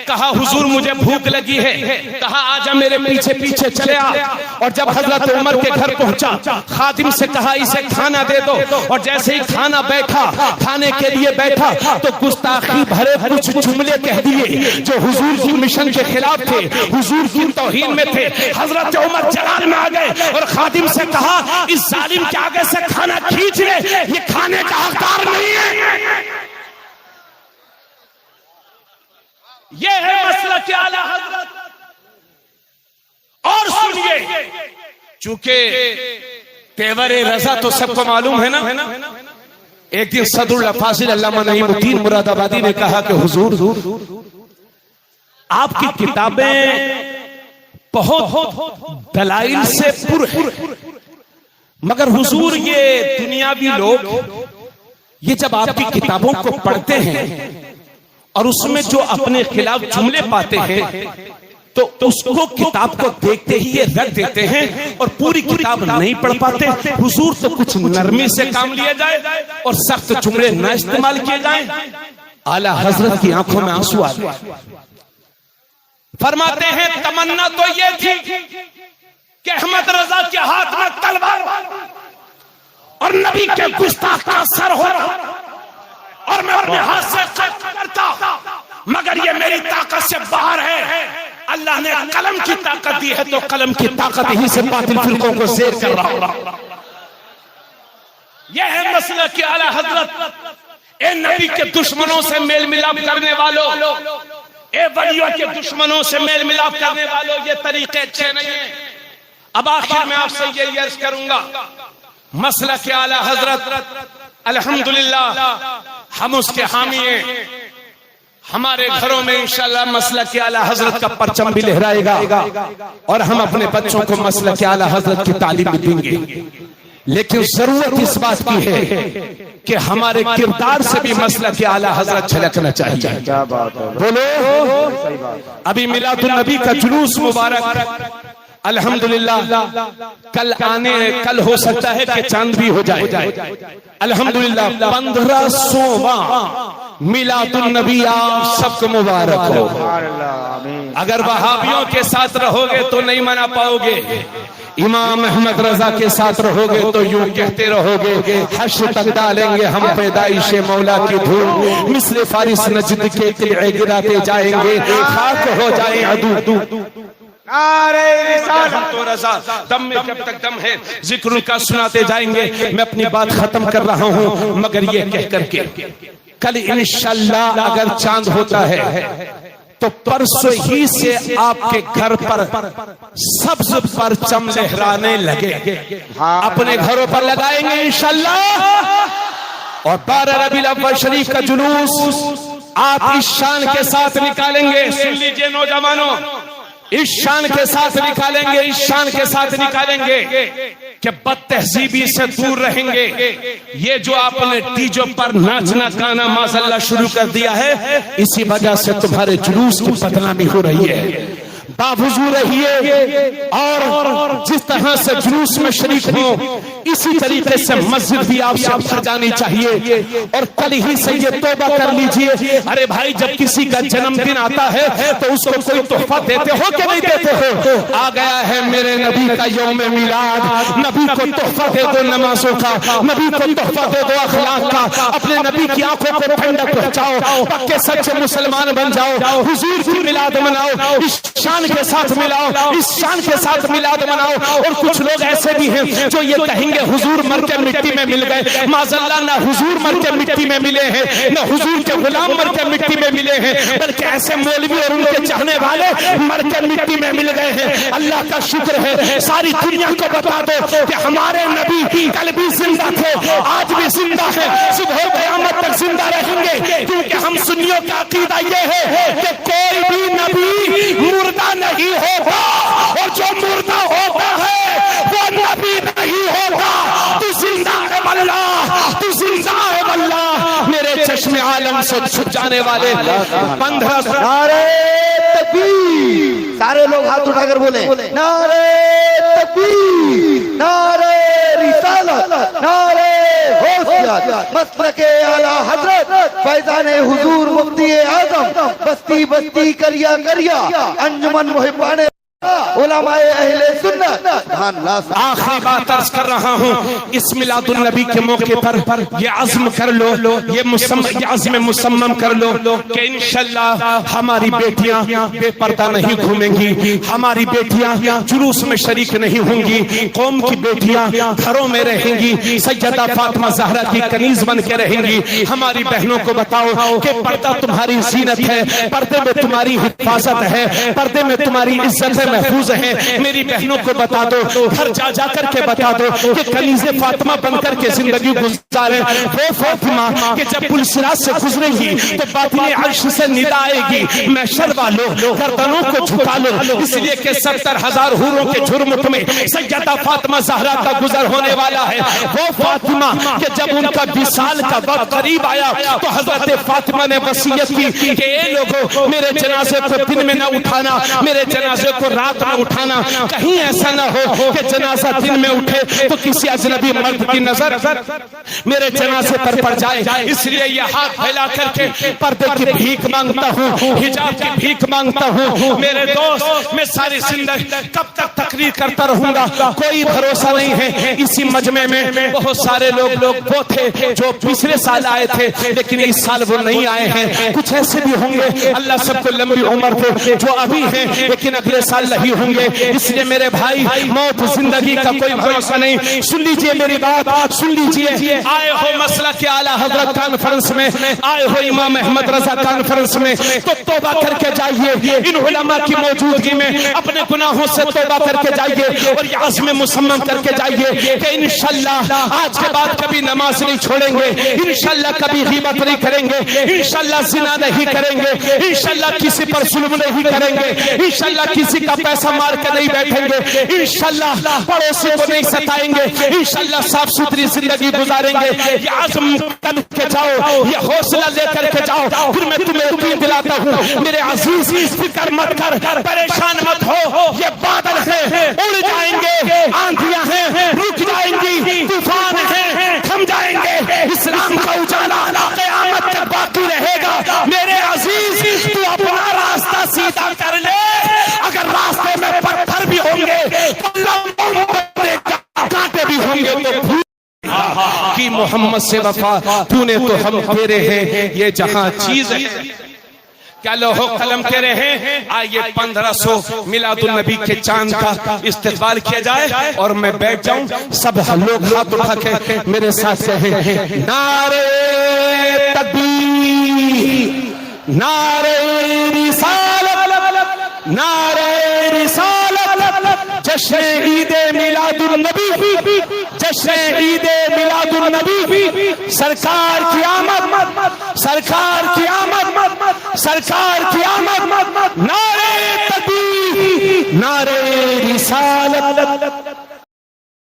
B: कहा हुजूर मुझे भूख लगी है, कहा आजा मेरे पीछे पीछे चले आ। और जब हजरत उमर के घर पहुंचा, खादिम से कहा इसे खाना दे दो, और जैसे ही खाना बैठा, खाने के लिए बैठा तो गुस्ताखी भरे कुछ जुमले कह दिए जो हुजूर की मिशन के खिलाफ थे, हुजूर की तौहीन में थे। हजरत उमर जलाल में आ गए और खादिम से कहा इस जालिम के आगे से खाना खींच ले, ये खाने का हकदार नहीं है। ये है मसला के आला हजरत। और सुनिए, चूंकि तेवरे रजा तो सबको मालूम है ना। एक दिन सदरुल फाजिल अल्लामा नईमुद्दीन मुरादाबादी ने कहा कि हुजूर आपकी किताबें बहुत दलाइल से पुर है, मगर हुजूर ये दुनियावी लोग ये जब आपकी किताबों को पढ़ते हैं और उसमें जो अपने खिलाफ जुमले पाते हैं तो उसको किताब को देखते ही ये रख देते हैं और पूरी किताब नहीं पढ़ पाते। हुजूर तो कुछ नरमी से काम लिया जाए और सख्त जुमले न इस्तेमाल किए जाए। आला हजरत की आंखों में आंसू आ गए। फरमाते हैं तमन्ना तो ये थी कि अहमद रजा के हाथ में तलवार और नबी के गुस्ताख का सर हो और मैं अपने हाथ से करता, मगर ये मेरी ताकत से बाहर है। अल्लाह ने कलम की ताकत दी है तो कलम की ताकत ही से बातिल फिरकों को ज़ेर कर रहा हूं। यह है मसला कि आला हजरत ए नबी के दुश्मनों से मेल मिलाप करने वालों, ए वलियों के दुश्मनों से मेल मिलाप करने वालों, ये तरीके अच्छे नहीं है। अब आखिर में आपसे ये अर्ज करूंगा, मसला के आला हजरत अल्हम्दुलिल्लाह हम उसके हामी हैं। हमारे घरों में इंशाअल्लाह मसला के आला हजरत का परचम भी लहराएगा और हम अपने बच्चों को मसला के आला हजरत की तालीम भी देंगे। लेकिन जरूरत इस बात की है कि हमारे किरदार से भी मसला के आला हजरत झलकना चाहिए।
D: क्या बात है,
B: बोलो। अभी मिलादुन नबी का जुलूस मुबारक अल्हम्दुलिल्लाह कल हो सकता है कि चांद भी हो जाए। अल्हम्दुलिल्लाह 1500वां मिलादुन नबी आप सबको मुबारक हो। अगर वहाबियों के साथ रहोगे तो नहीं मना पाओगे, इमाम अहमद रजा के साथ रहोगे तो यूं कहते रहोगे हश्र तक डालेंगे हम पैदाइशे मौला की धूल, मिस्र फारिस नजद के किले गिराते जाएंगे, खाक हो जाए अदू। तो रजा दम में जब तक दम है जिक्र का सुनाते जाएंगे। मैं अपनी बात खत्म कर रहा हूं, मगर ये कह करके कल इंशाअल्लाह अगर चांद होता है तो परसों ही से आपके घर पर सब्ज परचम लहराने लगे। अपने घरों पर लगाएंगे इंशाअल्लाह। और 12 रबीउल अव्वल शरीफ का जुलूस आप इस शान के साथ निकालेंगे। सुन लीजिए नौजवानों, इस शान के साथ निकालेंगे, इस शान के साथ निकालेंगे कि बदतहजीबी से दूर रहेंगे। ये जो आपने डीजे पर नाचना गाना माशाअल्लाह शुरू कर दिया है, इसी वजह से तुम्हारे जुलूस की बदनामी हो रही है। बावजू रहिए और जिस तरह से जुलूस में शरीक हो इसी तरीके से मस्जिद भी आपसे सजानी चाहिए। और कल ही से ये तौबा कर लीजिए, अरे भाई जब किसी का जन्मदिन आता है तो उसको कोई तोहफा देते हो कि नहीं देते हो? आ गया है मेरे नबी का यौम मिलाद, नबी को तोहफा दे दो नमाजों का, नबी को तोहफा दे दो अखलाक का, अपने नबी की आंखों को ठंडक पहुंचाओ, पक्के सच्चे मुसलमान बन जाओ, हुजूर की मिलाद मनाओ, इस शान के साथ मिलाओ, इस शान के साथ मिलाद मनाओ। और कुछ लोग ऐसे भी हैं जो ये कहेंगे हुजूर मर के मिट्टी में मिल गए। माज़अल्लाह ना हुजूर मर के मिट्टी में मिले हैं, ना हुजूर के गुलाम मर के मिट्टी में मिले हैं, बल्कि ऐसे मौलवी और उनके चाहने वाले मर के मिट्टी में मिल गए हैं। अल्लाह का शुक्र है, सारी दुनिया को बता दो कि हमारे नबी कल भी जिंदा थे, आज भी जिंदा है, सुबह क़यामत तक जिंदा रहेंगे। क्योंकि हम सुन्नियों का अकीदा ये है कि कोई भी नबी मुर्दा नहीं होगा, और जो मुर्दा होता है वो नबी नहीं होगा। तू जिंदा है अल्लाह, तू जिंदा है अल्लाह। मेरे चश्मे आलम से छुप जाने वाले 15
E: नारे तकबीर, सारे लोग हाथ उठाकर बोले नारे तकबीर, नारे रिसालत, नारे होशियार, मसलके आला हजरत फैजान हुजूर मुफ्ती आजम बस्ती बस्ती करिया करिया अंजुमन मुहिब्बाने उलमाए अहले सुन्नत।
B: आखिरी बात अर्ज कर रहा हूँ, इस मिलादुन नबी के मौके पर ये अज़्म कर लो, ये अज़्म मुसम्मम कर लो कि इंशाअल्लाह हमारी बेटियां बेपर्दा नहीं घूमेंगी, हमारी बेटियां जुलूस में शरीक नहीं होंगी, कौम की बेटियां घरों में रहेंगी, सैयदा फातिमा ज़हरा की कनीज बन के रहेंगी। हमारी बहनों को बताओ कि पर्दा तुम्हारी जीनत है, पर्दे में तुम्हारी हिफाजत है, पर्दे में तुम्हारी इज्जत है, महफूज है। मेरी बहनों को बता दो, घर जा जा करके बता दो कि कनीज़े फातिमा बनकर के जिंदगी गुजारे वो फातिमा कि जब पुलसिरात से गुजरेगी तो बातिने अर्श से निदा आएगी, महशर वालों गर्दनों को झुका लो, इसलिए कि 70,000 हूरों के झुरमुट में सैयदा फातिमा ज़हरा का गुजर होने वाला है। वो फातिमा कि जब उनका विसाल का वक्त करीब आया तो हजरत फातिमा ने वसीयत की कि ए लोगों, मेरे जनाजे को दिन में न उठाना, मेरे जनाजे को रात में उठाना, कहीं ऐसा ना हो कि जनाजा दिन में उठे तो किसी अजनबी मर्द की नजर मेरे जनाजे पर पड़ जाए। इसलिए ये हाथ फैला करके पर्दे की भीख मांगता हूँ, हिजाब की भीख मांगता हूँ। मेरे दोस्त, मैं सारी जिंदगी कब तक तकरीर करता रहूंगा, कोई भरोसा नहीं है। इसी मजमे में बहुत सारे लोग वो थे जो पिछले साल आए थे लेकिन इस साल वो नहीं आए हैं। कुछ ऐसे भी होंगे, अल्लाह सबको लंबी उम्र दे, जो अभी हैं लेकिन अगले साल नहीं होंगे। इसलिए मेरे भाई, मौत जिंदगी का कोई भरोसा नहीं। सुन लीजिए मेरी बात, सुन लीजिए। आए हो मसला के आला हजरत कॉन्फ्रेंस में, आए हो इमाम अहमद रजा कॉन्फ्रेंस में, तो तौबा करके जाइए। इन उलमा की मौजूदगी में अपने गुनाहों से तौबा करके जाइए और ये अज़्म मुसम्मम करके जाइए कि इंशाअल्लाह आज के बाद कभी नमाज नहीं छोड़ेंगे, इंशाअल्लाह कभी ग़ीबत नहीं करेंगे, इंशाअल्लाह ज़िना नहीं करेंगे, इंशाअल्लाह किसी पर जुल्म नहीं करेंगे, इंशाअल्लाह किसी का पैसा मार के नहीं बैठेंगे, इंशाअल्लाह पड़ोसी को नहीं सताएंगे, इंशाअल्लाह साफ सुथरी जिंदगी गुजारेंगे। ये आज़म करके जाओ, ये हौसला लेकर के जाओ। फिर मैं तुम्हें यकीन दिलाता हूँ मेरे अजीज, फिक्र मत कर, परेशान मत हो। ये बादल है, उड़ जाएंगे, आंधियां हैं, रुक जाएंगी, तूफान है, थम जाएंगे, इस्लाम का उजाला क़यामत तक बाकी रहेगा। मेरे अजीज, तू अपना रास्ता सीधा कर ले। अगर रास्ते में पत्थर भी होंगे, कांटे भी होंगे, तो कि मोहम्मद से वफा तूने तो हम तेरे हैं, ये जहां चीज है। क्या लोहो कलम कह रहे हैं? आइए 1500 मिलादुन नबी के चांद का इस्तेक़बाल किया जाए और मैं बैठ जाऊं। सब लोग हाथ उठा के मेरे साथ कहें, नारे तकबीर, नारे रिसालत, नारे रिसालत, जश्न ईदे मिलादुन नबी, जश्न ईदे मिलादुन नबी, सरकार की आमद, सरकार की आमद, सरकार की आमद, नारे तकबीर, नारे रिसालत।